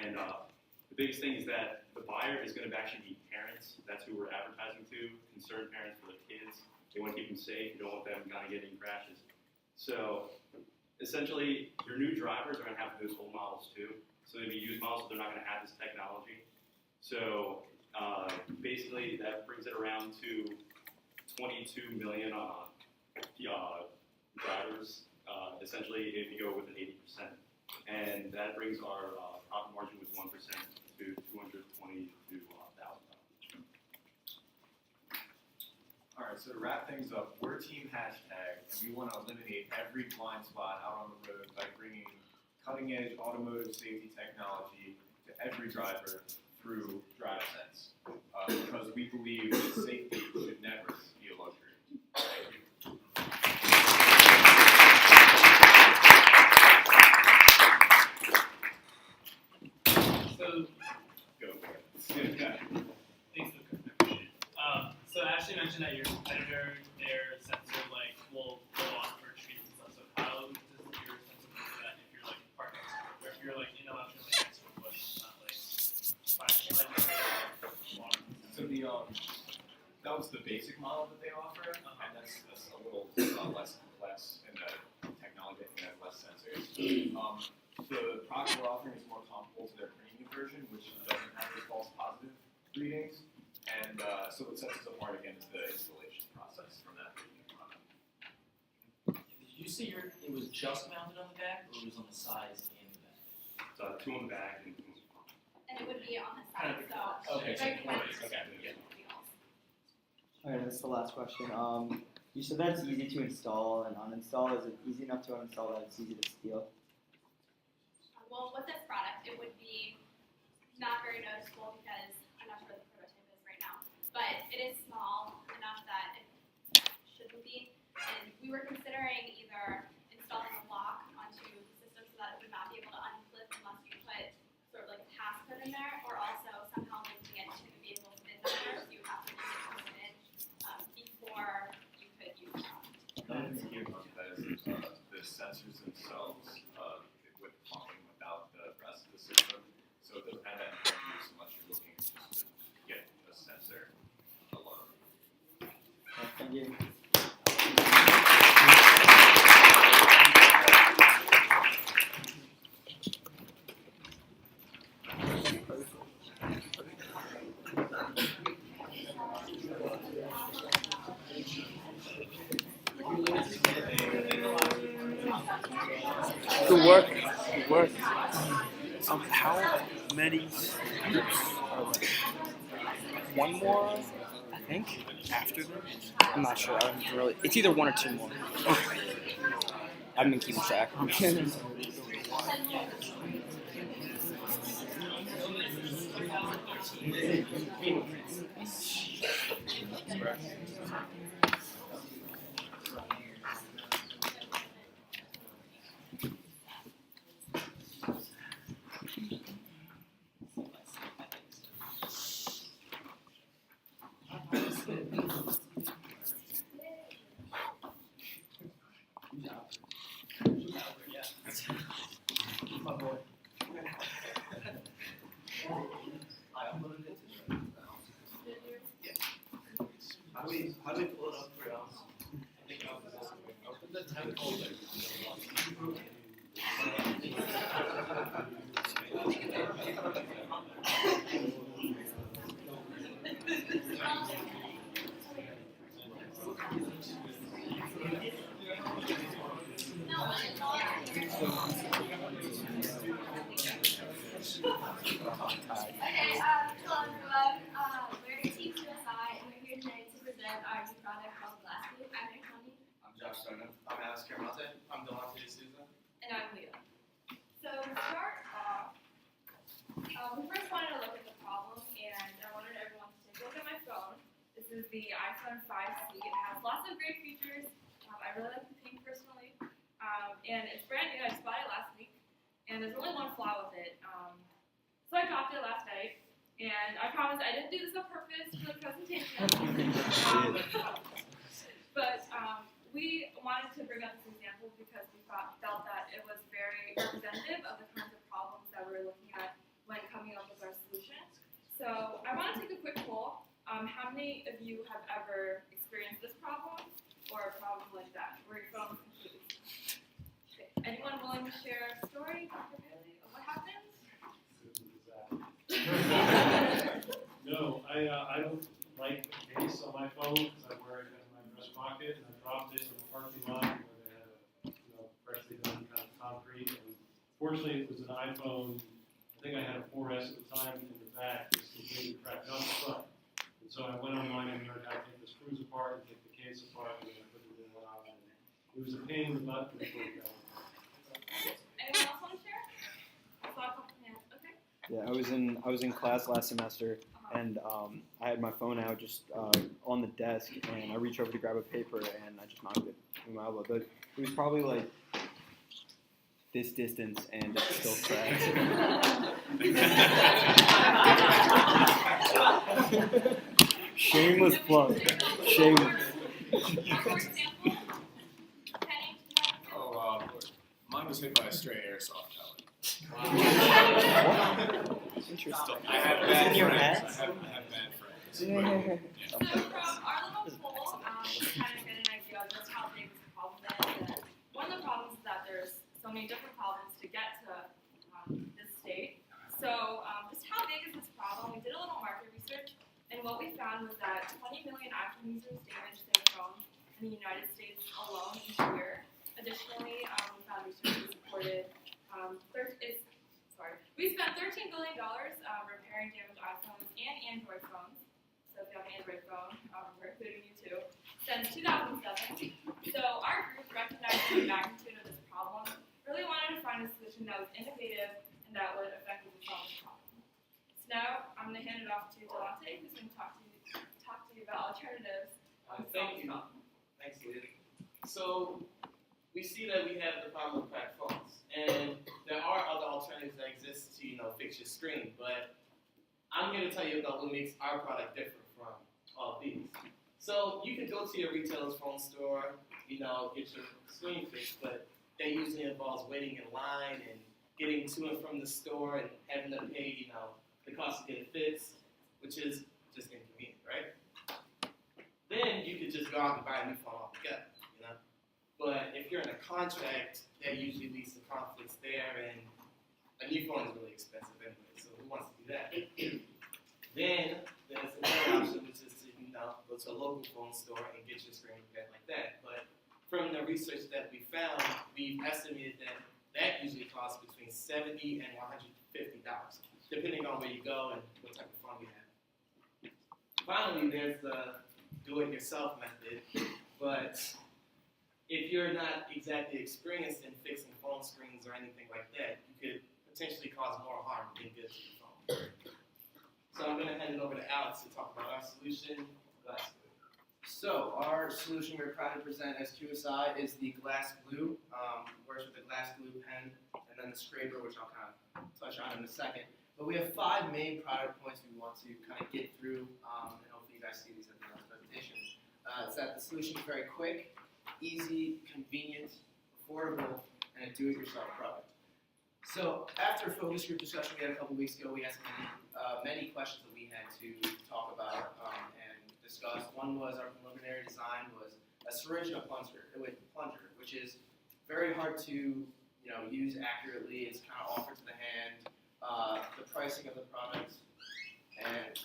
And the biggest thing is that the buyer is going to actually be parents. That's who we're advertising to, concerned parents for their kids. They want to keep them safe. You don't want them kind of getting crashes. So essentially, your new drivers are going to have those old models too. So they'll be used models, so they're not going to have this technology. So basically, that brings it around to 22 million drivers, essentially, if you go with an 80%. And that brings our profit margin with 1% to $222,000. Alright, so to wrap things up, we're Team Hashtag, and we want to eliminate every blind spot out on the road by bringing cutting-edge automotive safety technology to every driver through DriveSense, because we believe that safety should never be a luxury. Thank you. So, Go for it. thanks for the so Ashley mentioned that your competitor, their sensor will go off for trees and stuff. So how does your sensor do that if you're parked next to it? Or if you're in a mountain next to a bush, not So that was the basic model that they offer, and that's a little less complex in the technology. I think it has less sensors. The product we're offering is more comparable to their premium version, which doesn't have the false positive readings, and so what sets us apart again is the installation process from that premium product. Did you say it was just mounted on the back, or it was on the sides and the back? So 2 on the back and 2 on the front. And it would be on the side, so Okay, so Okay. Alright, that's the last question. You said that it's easy to install and uninstall. Is it easy enough to uninstall that it's easy to steal? Well, with this product, it would be not very noticeable because I'm not sure what the prototype is right now, but it is small enough that it shouldn't be. And we were considering either installing a lock onto Good work. Good work. How many groups are left? One more, I think, after this. I'm not sure. I haven't really. It's either one or two more. Okay. I haven't been keeping track. I'm kidding. My boy. How do we pull it up for us? Okay, hello everyone. We're Team QSI and we're here today to present our new product called Glassy. I'm Connie. I'm Josh Stoner. I'm Alex Caramante. I'm Delonte Souza. And I'm Leah. So to start off, we first wanted to look at the problem and I wanted everyone to take a look at my phone. This is the iPhone 5C. It has lots of great features. I really like the pink personally. And it's brand new. I just bought it last week. And there's only one flaw with it. So I dropped it last night, and I promise I didn't do this on purpose for the presentation. But we wanted to bring up this example because we felt that it was very representative of the kinds of problems that we were looking at when coming up with our solution. So I want to take a quick poll. How many of you have ever experienced this problem or a problem like that, where your phone completely? Okay. Anyone willing to share a story, Dr. Bailey, of what happened? No, I don't like the case on my phone because I wear it in my dress pocket, and I dropped it in the parking lot where they had a freshly done kind of concrete. And fortunately, it was an iPhone. I think I had a 4S at the time in the back, just completely cracked out the front. And so I went online and learned how to take the screws apart and take the case apart, and then I put it in one out. And it was a pain in the butt, but it worked out. Anyone else want to share? I saw a couple hands. Okay. Yeah, I was in class last semester, and I had my phone out just on the desk, and I reached over to grab a paper, and I just knocked it with my elbow. But it was probably like this distance, and it still cracked. Shameless plug. Shameless. Oh, mine was hit by a stray airsoft pellet. Interesting. I have bad friends. I have bad friends. So from our little poll, we kind of get an idea of just how big this problem is. And one of the problems is that there's so many different problems to get to this state. So just how big is this problem? We did a little market research, and what we found was that 20 million iPhone users damage their phones in the United States alone each year. Additionally, we found research that supported we spent $13 billion repairing damaged iPhones and Android phones. So if you have an Android phone, we're including you too. Since 2007. So our group, recognizing the magnitude of this problem, really wanted to find a solution that was innovative and that would effectively solve the problem. So now I'm going to hand it off to Delonte, who's going to talk to you about alternatives. Thank you. Thanks, Leah. So we see that we have the problem of cracked phones, and there are other alternatives that exist to, fix your screen. But I'm here to tell you about what makes our product different from all these. So you can go to your retailer's phone store, get your screen fixed, but that usually involves waiting in line and getting to and from the store and having to pay, the cost to get it fixed, which is just inconvenient, right? Then you could just go out and buy a new phone altogether, But if you're in a contract, that usually leads to conflicts there, and a new phone is really expensive anyway, so who wants to do that? Then there's another option, which is to go to a local phone store and get your screen repaired like that. But from the research that we found, we've estimated that $70 and $150, depending on where you go and what type of phone you have. Finally, there's the do-it-yourself method, but if you're not exactly experienced in fixing phone screens or anything like that, you could potentially cause more harm than good to your phone. So I'm going to hand it over to Alex to talk about our solution, Glass Glue. So our solution we're proud to present as QSI is the Glass Glue. Works with the Glass Glue pen and then the scraper, which I'll kind of touch on in a second. But we have 5 main product points we want to kind of get through, and hopefully you guys see these at the end of the presentation. It's that the solution is very quick, easy, convenient, affordable, and a do-it-yourself product. So after a focus group discussion we had a couple weeks ago, we had many questions that we had to talk about and discuss. One was our preliminary design was a syringe and a plunger, which is very hard to use accurately. It's kind of offered to the hand. The pricing of the product and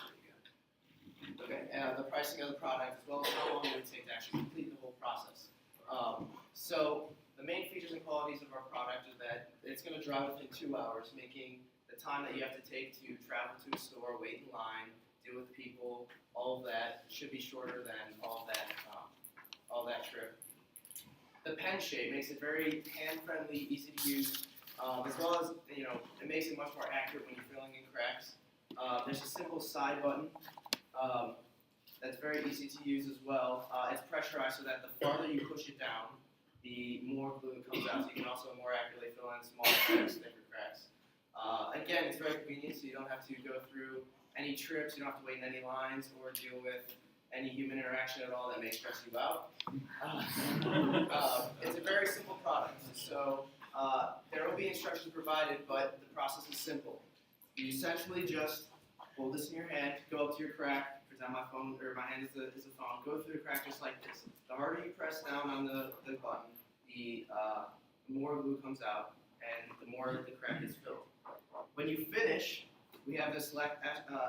the pricing of the product, as well as how long it would take to actually complete the whole process. So the main features and qualities of our product is that it's going to dry within 2 hours, making the time that you have to take to travel to a store, wait in line, deal with people, all of that should be shorter than all that trip. The pen shape makes it very hand-friendly, easy to use, as well as it makes it much more accurate when you're filling in cracks. There's a simple side button that's very easy to use as well. It's pressurized so that the farther you push it down, the more glue comes out. So you can also more accurately fill in smaller cracks, thicker cracks. Again, it's very convenient, so you don't have to go through any trips, you don't have to wait in any lines or deal with any human interaction at all that may stress you out. It's a very simple product, so there will be instructions provided, but the process is simple. You essentially just hold this in your hand, go up to your crack, pretend my phone or my hand is a phone, go through the crack just like this. The harder you press down on the button, the more glue comes out and the more the crack is filled. When you finish, we have this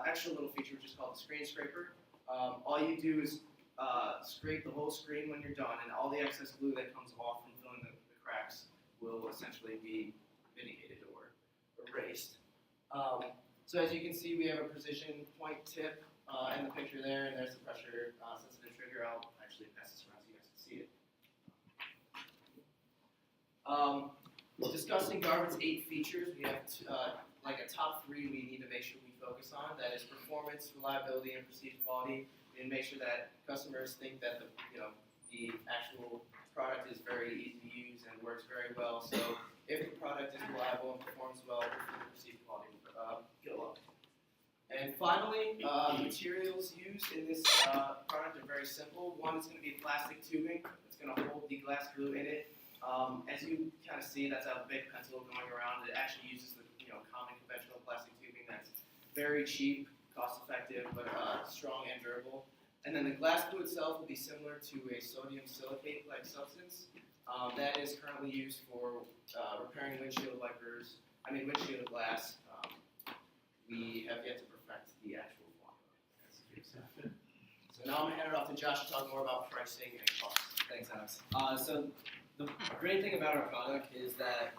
extra little feature which is called the screen scraper. All you do is scrape the whole screen when you're done, and all the excess glue that comes off from filling the cracks will essentially be mitigated or erased. So as you can see, we have a precision point tip in the picture there, and there's the pressure sensitive trigger. I'll actually pass this around so you guys can see it. Discussing Garvin's 8 features, we have like a top 3 we need to make sure we focus on. That is performance, reliability, and perceived quality. And make sure that customers think that the actual product is very easy to use and works very well. So if the product is reliable and performs well, the perceived quality will go up. And finally, materials used in this product are very simple. One is going to be plastic tubing. It's going to hold the glass glue in it. As you kind of see, that's a big pencil going around. It actually uses the common conventional plastic tubing that's very cheap, cost-effective, but strong and durable. And then the glass glue itself will be similar to a sodium silicate-like substance that is currently used for repairing windshield glass. We have yet to perfect the actual formula. So now I'm going to hand it off to Josh to talk more about pricing and cost. Thanks, Alex. So the great thing about our product is that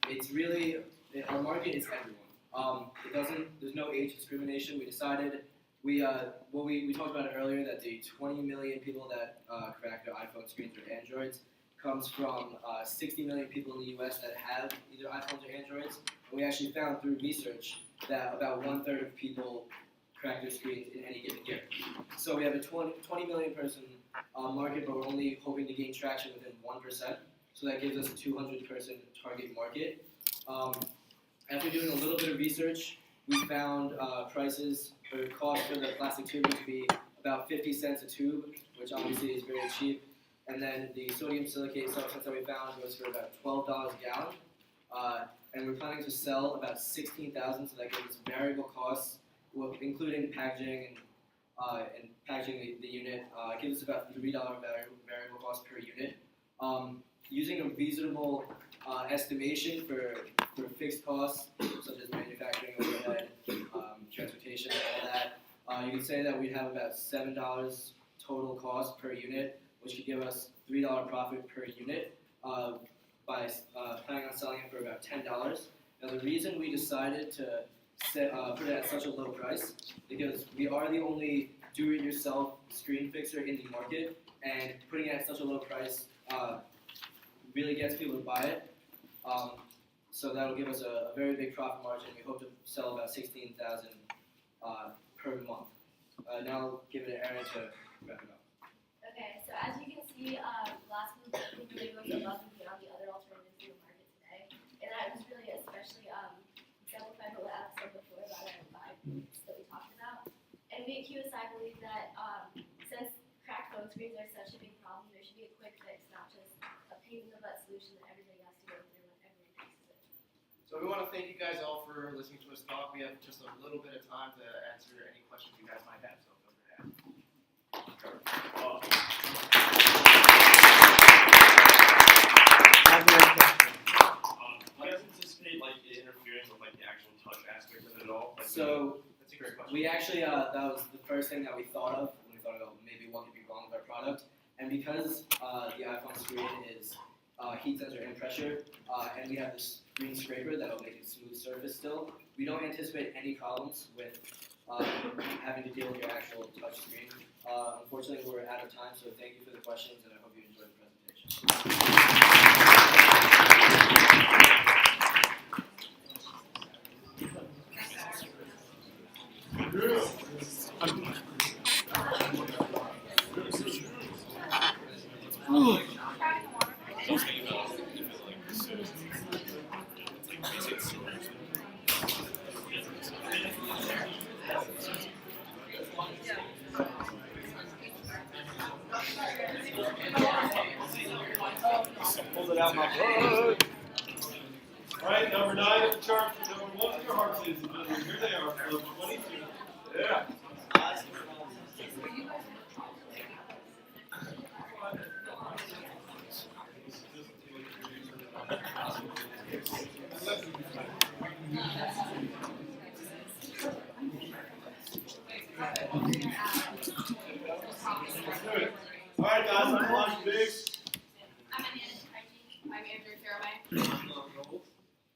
it's really, our market is everyone. There's no age discrimination. We decided, we talked about it earlier, that the 20 million people that crack their iPhone screens or Androids comes from 60 million people in the US that have either iPhones or Androids. And we actually found through research that about 1/3 of people crack their screens in any given year. So we have a 20 million person market, but we're only hoping to gain traction within 1%. So that gives us a 200 person target market. After doing a little bit of research, we found prices or cost for the plastic tubing to be about 50 cents a tube, which obviously is very cheap. And then the sodium silicate substance that we found was for about $12 a gallon. And we're planning to sell about 16,000, so that gives us variable costs, including packaging and packaging the unit. It gives us about $3 variable cost per unit. Using a reasonable estimation for fixed costs, such as manufacturing overhead, transportation, all that, you can say that we'd have about $7 total cost per unit, which could give us $3 profit per unit by planning on selling it for about $10. Now the reason we decided to put it at such a low price because we are the only do-it-yourself screen fixer in the market, and putting it at such a low price really gets people to buy it. So that'll give us a very big profit margin. We hope to sell about 16,000 per month. Now I'll give it to Aaron to wrap it up. Okay, so as you can see, Glass really goes above and beyond the other alternatives in the market today. And that was really especially exemplified by what Alex said before about our 5 points that we talked about. And we at QSI believe that since cracked phone screens are such a big problem, there should be a quick fix, not just a pain-in-the-butt solution that everybody has to go through when everyone fixes it. So we want to thank you guys all for listening to us talk. We have just a little bit of time to answer any questions you guys might have. So feel free to ask. Do you guys anticipate like it interfering with like the actual touch aspect of it at all? Like, So that's a great question. we actually, that was the first thing that we thought of when we thought about maybe what could be wrong with our product. And because the iPhone screen is heat sensor and pressure, and we have this screen scraper that will make it smooth surface still, we don't anticipate any problems with having to deal with your actual touch screen. Unfortunately, we're out of time, so thank you for the questions, and I hope you enjoyed the presentation. Pulled it out my butt. Alright, number 9 at the chart for number 1 in your hearts, ladies and gentlemen. Here they are, club 22. Yeah. Alright guys, I'm Elijah Biggs. I'm Andrew Caraway.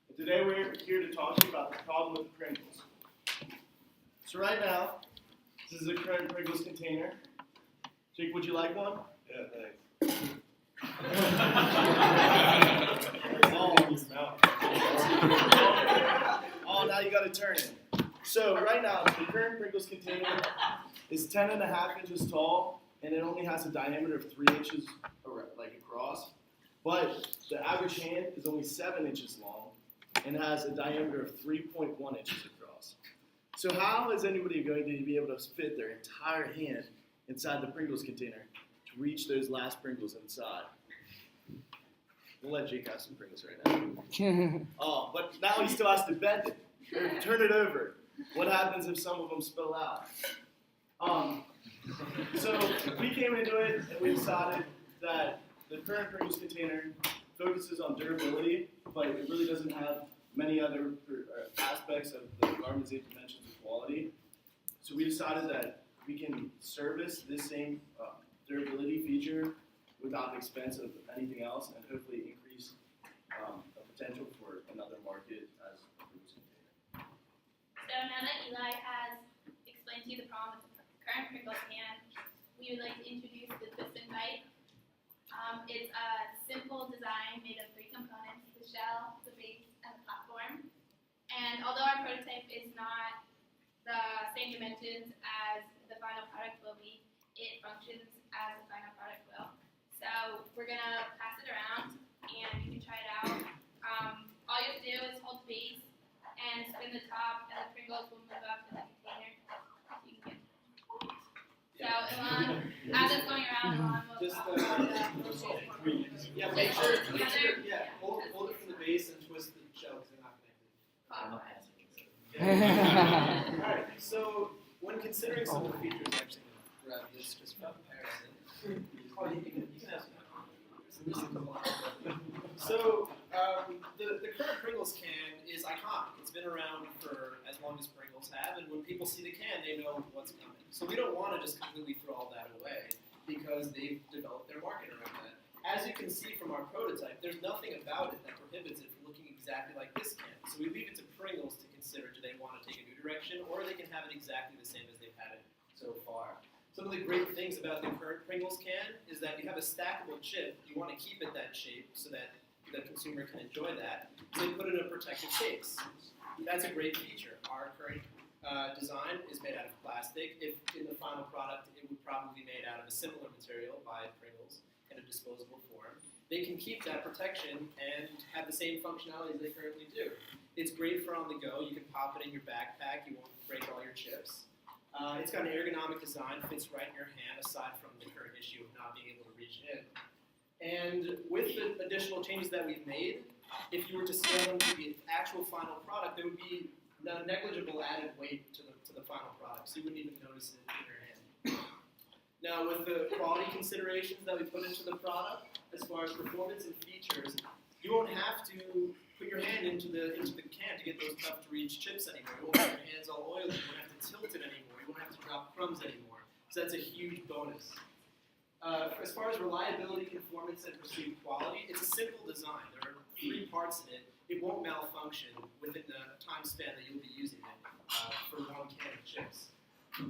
And today we're here to talk to you about the problem with Pringles. So right now, this is a current Pringles container. Jake, would you like one? Yeah, thanks. Oh, now you gotta turn it. So right now, the current Pringles container is 10.5 inches tall, and it only has a diameter of 3 inches across. But the average hand is only 7 inches long and has a diameter of 3.1 inches across. So how is anybody going to be able to fit their entire hand inside the Pringles container to reach those last Pringles inside? We'll let Jake have some Pringles right now. Oh, but now he still has to bend it or turn it over. What happens if some of them spill out? So we came into it and we decided that the current Pringles container focuses on durability, but it really doesn't have many other aspects of the garment's 8 dimensions of quality. So we decided that we can service this same durability feature without the expense of anything else, and hopefully increase the potential for another market as a Pringles container. So now that Eli has explained to you the problem with the current Pringles can, we would like to introduce the twist and bite. It's a simple design made of 3 components: the shell, the base, and the platform. And although our prototype is not the same dimensions as the final product will be, it functions as the final product will. So we're gonna pass it around, and you can try it out. All you have to do is hold the base and spin the top, and the Pringles will move up to the container. You can get. So Ilan, as it's going around, Ilan will Yeah, make sure, hold it from the base and twist the shell because they're not connected. Alright, so when considering some of the features, actually, grab this just for comparison. You can ask me. So, the current Pringles can is iconic. It's been around for as long as Pringles have, and when people see the can, they know what's coming. So we don't want to just completely throw all that away because they've developed their market around that. As you can see from our prototype, there's nothing about it that prohibits it from looking exactly like this can. So we leave it to Pringles to consider, do they want to take a new direction, or they can have it exactly the same as they've had it so far. Some of the great things about the current Pringles can is that you have a stackable chip. You want to keep it that shape so that the consumer can enjoy that. So they put it in a protective case. That's a great feature. Our current design is made out of plastic. If in the final product, it would probably be made out of a similar material by Pringles in a disposable form. They can keep that protection and have the same functionality as they currently do. It's great for on the go. You can pop it in your backpack. You won't break all your chips. It's got an ergonomic design, fits right in your hand, aside from the current issue of not being able to reach in. And with the additional changes that we've made, if you were to scale them to the actual final product, there would be a negligible added weight to the final product, so you wouldn't even notice it in your hand. Now, with the quality considerations that we put into the product, as far as performance and features, you won't have to put your hand into the can to get those tough-to-reach chips anymore. You won't have your hands all oily. You won't have to tilt it anymore. You won't have to drop crumbs anymore. So that's a huge bonus. As far as reliability, conformance, and perceived quality, it's a simple design. There are 3 parts in it. It won't malfunction within the time span that you'll be using it for 1 can of chips.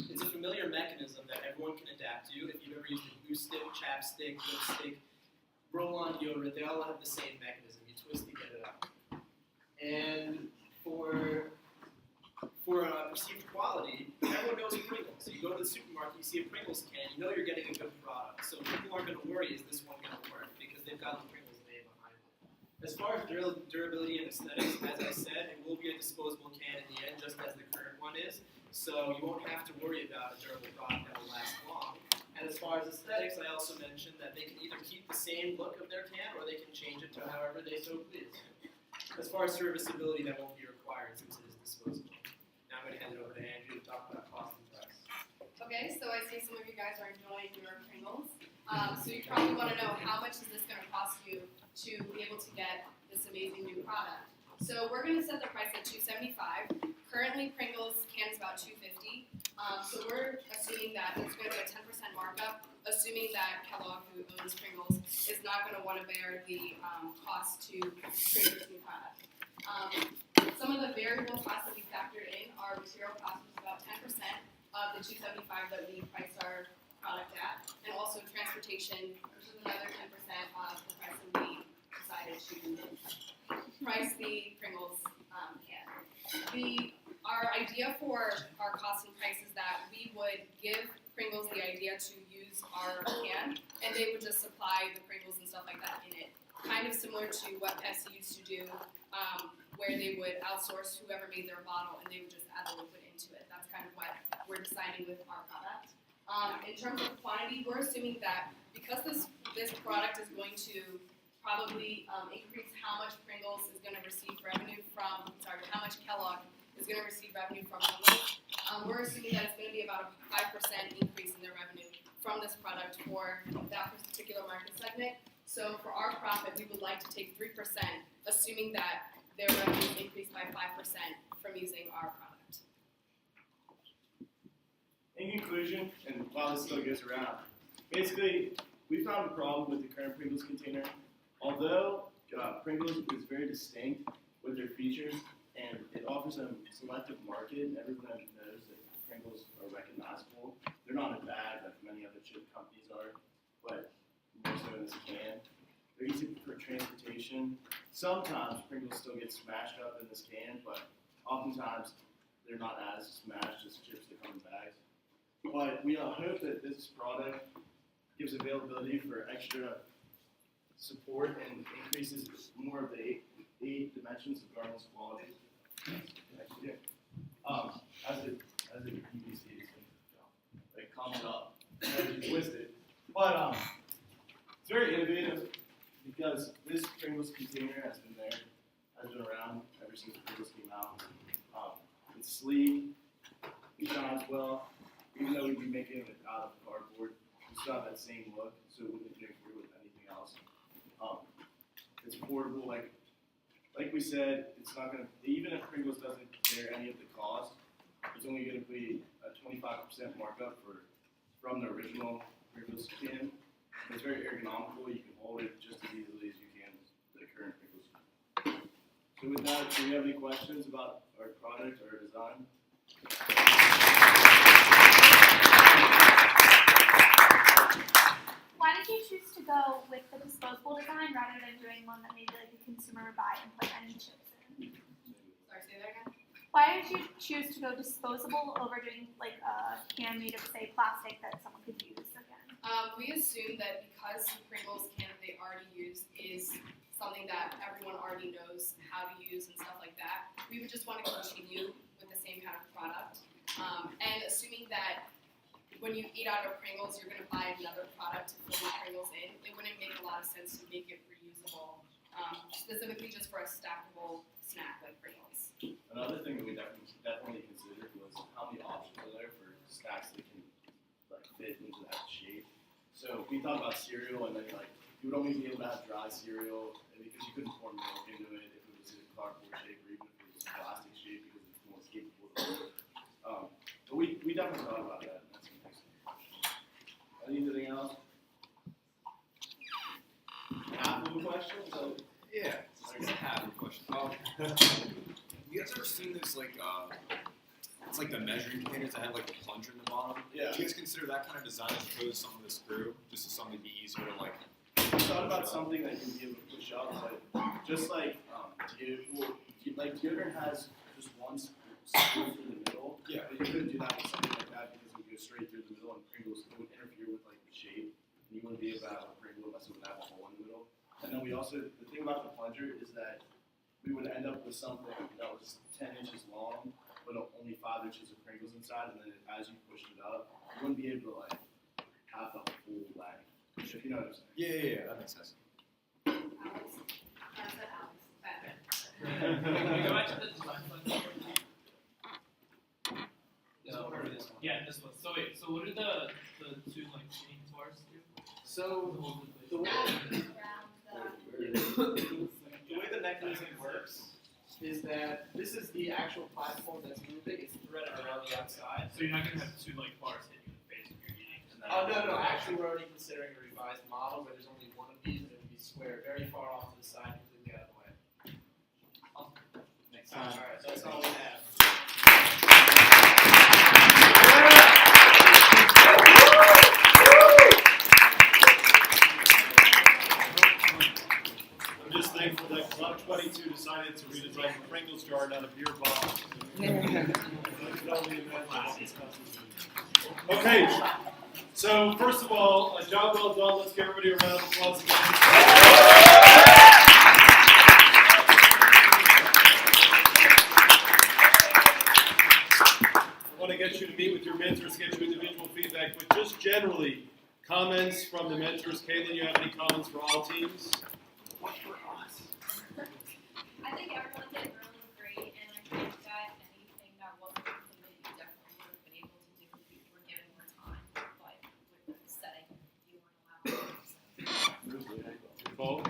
It's a familiar mechanism that everyone can adapt to. If you've ever used a glue stick, chapstick, lipstick, roll-on deodorant, they all have the same mechanism. You twist to get it out. And for perceived quality, everyone knows Pringles. So you go to the supermarket, you see a Pringles can, you know you're getting a good product. So people aren't going to worry, is this one going to work? Because they've got the Pringles name behind it. As far as durability and aesthetics, as I said, it will be a disposable can in the end, just as the current one is. So you won't have to worry about a durable product that will last long. And as far as aesthetics, I also mentioned that they can either keep the same look of their can, or they can change it to however they so please. As far as serviceability, that won't be required since it is disposable. Now I'm going to hand it over to Andrew to talk about cost and price. Okay, so I see some of you guys are enjoying your Pringles. So you probably want to know, how much is this going to cost you to be able to get this amazing new product? So we're going to set the price at $2.75. Currently, Pringles can is about $2.50. So we're assuming that there's going to be a 10% markup, assuming that Kellogg, who owns Pringles, is not going to want to bear the cost to create this new product. Some of the variable costs that we factored in are material costs, which is about 10% of the $2.75 that we priced our product at, and also transportation, which is another 10% of the price that we decided to price the Pringles can. Our idea for our cost and price is that we would give Pringles the idea to use our can, and they would just supply the Pringles and stuff like that in it. Kind of similar to what Pepsi used to do, where they would outsource whoever made their bottle, and they would just add the liquid into it. That's kind of what we're deciding with our product. In terms of quantity, we're assuming that because this product is going to probably increase how much Pringles is going to receive revenue from, how much Kellogg is going to receive revenue from Pringles. We're assuming that it's going to be about a 5% increase in their revenue from this product for that particular market segment. So for our profit, we would like to take 3%, assuming that their revenue increased by 5% from using our product. In conclusion, and while this still goes around, basically, we found a problem with the current Pringles container. Although Pringles is very distinct with their features, and it offers a selective market, and everyone knows that Pringles are recognizable. They're not as bad like many other chip companies are, but more so in this can. They're easy for transportation. Sometimes Pringles still get smashed up in this can, but oftentimes they're not as smashed as chips that come in bags. But we hope that this product gives availability for extra support and increases more of the eight dimensions of garment's quality. Actually, as a PVC, it comes up as you twist it. But it's very innovative because this Pringles container has been around ever since Pringles came out. It's sleek, it shines well. Even though we'd be making it out of cardboard, we still have that same look, so it wouldn't interfere with anything else. It's affordable, like we said, it's not going to, even if Pringles doesn't bear any of the cost, it's only going to be a 25% markup from the original Pringles can. It's very ergonomical, you can hold it just as easily as you can the current Pringles can. So So with that, do you have any questions about our product or our design? Why did you choose to go with the disposable design rather than doing one that maybe like a consumer would buy and put any chips in? Sorry, say that again? Why did you choose to go disposable over doing like a can made of say plastic that someone could use again? We assume that because the Pringles can that they already use is something that everyone already knows how to use and stuff like that, we would just want to continue with the same kind of product. And assuming that when you eat out of Pringles, you're going to buy another product to fill the Pringles in, it wouldn't make a lot of sense to make it reusable, specifically just for a stackable snack like Pringles. Another thing that we definitely considered was how many options are there for snacks that can like fit into that shape. So we thought about cereal, and then like you would only be able to have dry cereal because you couldn't pour milk into it if it was in a cardboard shape or even if it was a plastic shape because it's more capable of but we definitely thought about that. That's interesting. Anything else? Half of a question? So, Yeah, just half a question. You guys ever seen this like it's like the measuring containers that have like a plunger in the bottom? Yeah. Do you guys consider that kind of design as opposed to something with a screw, just so something to be easier to like? We thought about something that you'd be able to push up, but just like deodorant has just one screw through the middle. Yeah. But you couldn't do that with something like that because it would go straight through the middle, and Pringles would interfere with like the shape. And you wouldn't be able to have a Pringle unless it would have a hole in the middle. And then we also, the thing about the plunger is that we would end up with something that was 10 inches long, but only 5 inches of Pringles inside. And then as you pushed it up, you wouldn't be able to like have the full length. If you know what I'm saying. Yeah, that makes sense. Alex? That's it, Alex. Bad. Can we go back to the design one? Yeah, this one. So wait, so what are the two like chain bars do? So the way the mechanism works is that this is the actual platform that's moving. It's threaded around the outside. So you're not gonna have two like bars hitting you in the face when you're eating. Oh no! Actually, we're already considering a revised model where there's only one of these, and it would be square, very far off to the side, completely out of the way. Next All right, so that's all we have. I'm just thankful that Q22 decided to redesign the Pringles jar, not a beer bottle. Okay, so first of all, a job well done. Let's give everybody a round of applause again. I want to get you to meet with your mentors, get you individual feedback, but just generally, comments from the mentors. Caitlin, you have any comments for all teams? I think everyone did really great, and I think that anything that wasn't something that you definitely would have been able to do if you were given more time, but with the setting, you weren't allowed to. Bo?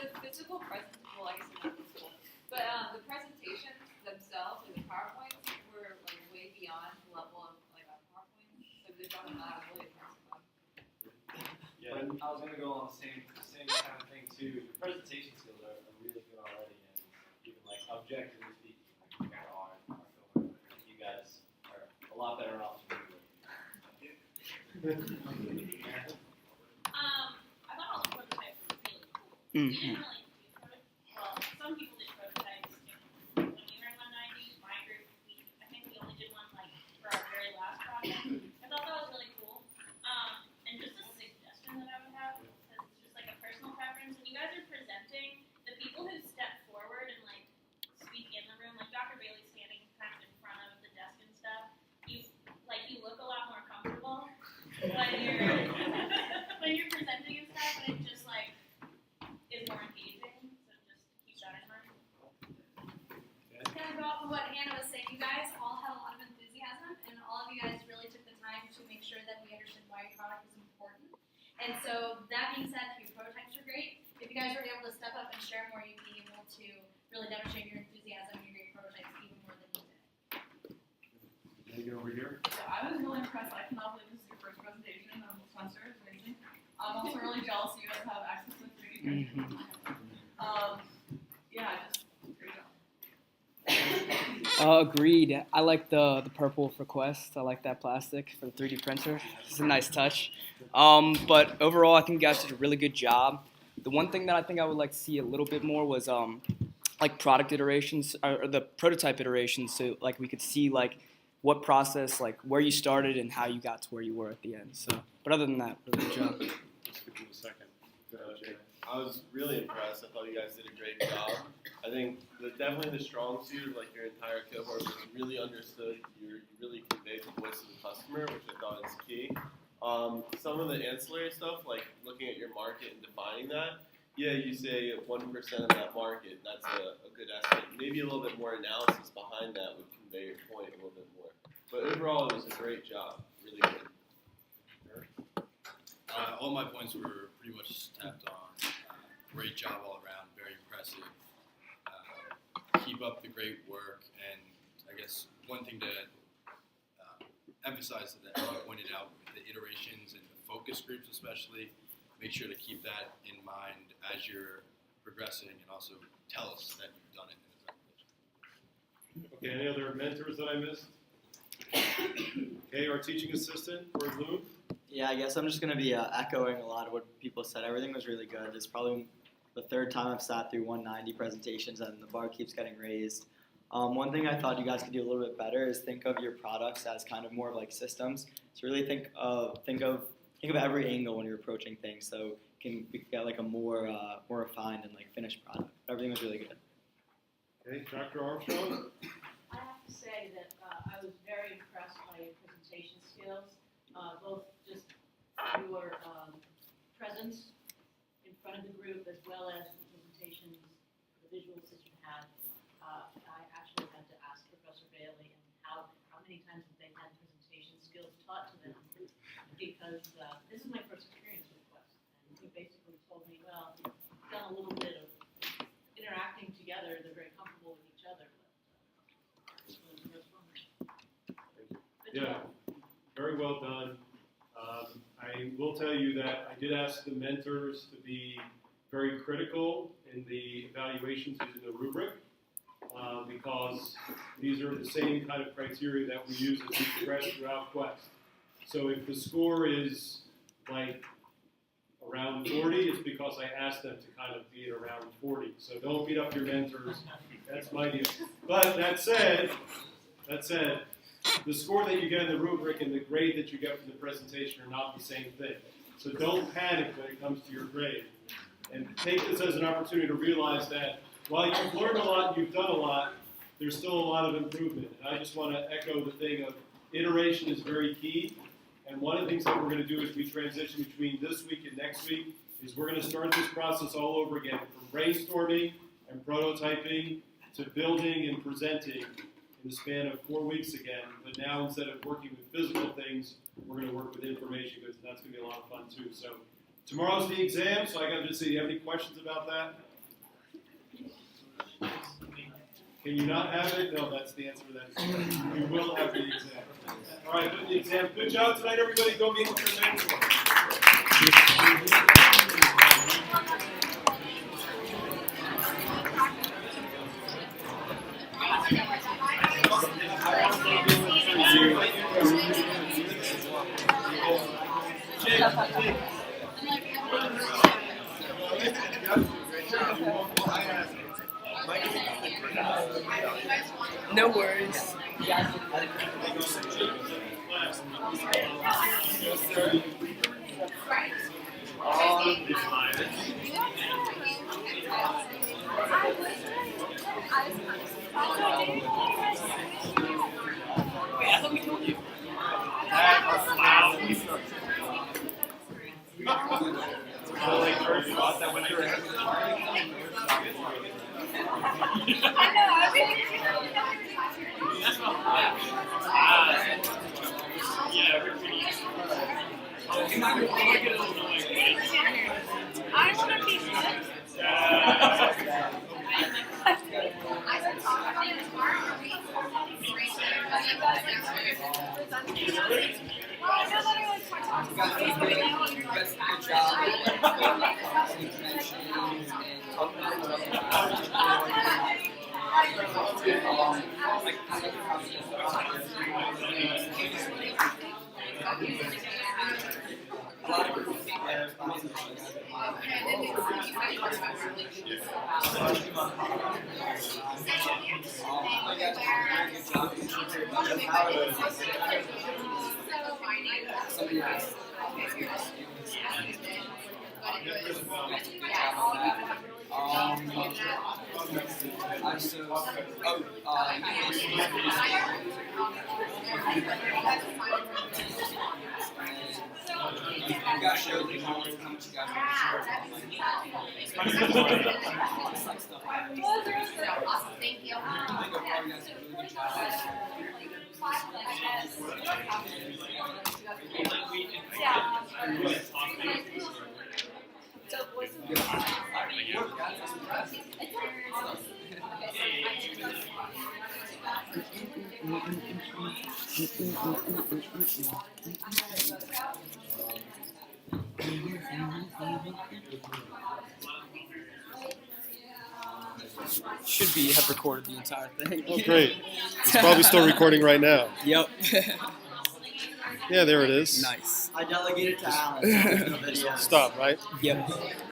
The physical presence, well, I guess not physical, but the presentations themselves, like the PowerPoints, were like way beyond the level of like a PowerPoint. So they've done that really impressive. Yeah, I was gonna go on the same kind of thing too. The presentation skills are really good already, and even like objectively speaking, like you guys are filming. I think you guys are a lot better off than we were. I thought all the prototypes were really cool. We didn't really well, some people did prototypes. When we were in 190, my group, I think we only did one like for our very last project. I thought that was really cool. And just a suggestion that I would have, because it's just like a personal preference, when you guys are presenting, the people who step forward and like speak in the room, like Dr. Bailey standing kind of in front of the desk and stuff, you look a lot more comfortable when you're presenting and stuff, and it just like is more engaging. So just keep that in mind. Kind of go off of what Hannah was saying, you guys all had a lot of enthusiasm, and all of you guys really took the time to make sure that we understood why your product was important. And so that being said, your prototypes were great. If you guys were able to step up and share more, you'd be able to really demonstrate your enthusiasm and your great prototypes even more than you did. Can you get over here? Yeah, I was really impressed. I cannot believe this is your first presentation on this semester. It's amazing. I'm also really jealous you guys have access to 3D printing. Yeah, just great job. Agreed. I like the purple for Quest. I like that plastic for the 3D printer. It's a nice touch. But overall, I think you guys did a really good job. The one thing that I think I would like to see a little bit more was like product iterations or the prototype iterations, so like we could see like what process, like where you started and how you got to where you were at the end. So, but other than that, really good job. Let's give you a second. I was really impressed. I thought you guys did a great job. I think definitely the strong suit of like your entire cohort was really understood. You really conveyed the voice of the customer, which I thought is key. Some of the ancillary stuff, like looking at your market and defining that, yeah, you say 1% of that market, that's a good estimate. Maybe a little bit more analysis behind that would convey your point a little bit more. But overall, it was a great job. Really good. All my points were pretty much tapped on. Great job all around, very impressive. Keep up the great work, and I guess one thing to emphasize that Emma pointed out, the iterations and the focus groups especially, make sure to keep that in mind as you're progressing, and also tell us that you've done it in the presentation. Okay, any other mentors that I missed? Okay, our teaching assistant, or Luke. Yeah, I guess I'm just going to be echoing a lot of what people said. Everything was really good. It's probably the third time I've sat through 190 presentations and the bar keeps getting raised. One thing I thought you guys could do a little bit better is think of your products as kind of more of like systems. So really think of every angle when you're approaching things. So we can get like a more refined and like finished product. Everything was really good. Okay, Dr. Armstrong. I have to say that I was very impressed by your presentation skills, both just your presence in front of the group as well as the presentations, the visuals that you had. I actually had to ask Professor Bailey how many times have they had presentation skills taught to them, because this is my first experience with Quest, and he basically told me, well, we've done a little bit of interacting together, they're very comfortable with each other, but this was the first one. Good job. Very well done. I will tell you that I did ask the mentors to be very critical in the evaluations using the rubric, because these are the same kind of criteria that we use as we progress throughout Quest. So if the score is like around 40, it's because I asked them to kind of be at around 40. So don't beat up your mentors. That's my deal. But that said, the score that you get in the rubric and the grade that you get from the presentation are not the same thing. So don't panic when it comes to your grade. And take this as an opportunity to realize that while you've learned a lot, you've done a lot, there's still a lot of improvement. And I just want to echo the thing of iteration is very key. And one of the things that we're going to do as we transition between this week and next week is we're going to start this process all over again, from brainstorming and prototyping to building and presenting in the span of 4 weeks again. But now instead of working with physical things, we're going to work with information goods, and that's going to be a lot of fun too. So tomorrow's the exam, so I got to just say, do you have any questions about that? Can you not have it? No, that's the answer to that. You will have the exam. All right, put the exam. Good job tonight, everybody. Go meet with your mentor. No worries. Wait, I thought we told you. I want to be Thank you. Should be have recorded the entire thing. Oh, great. It's probably still recording right now. Yep. Yeah, there it is. Nice. I delegated to Alan. Stop, right? Yep.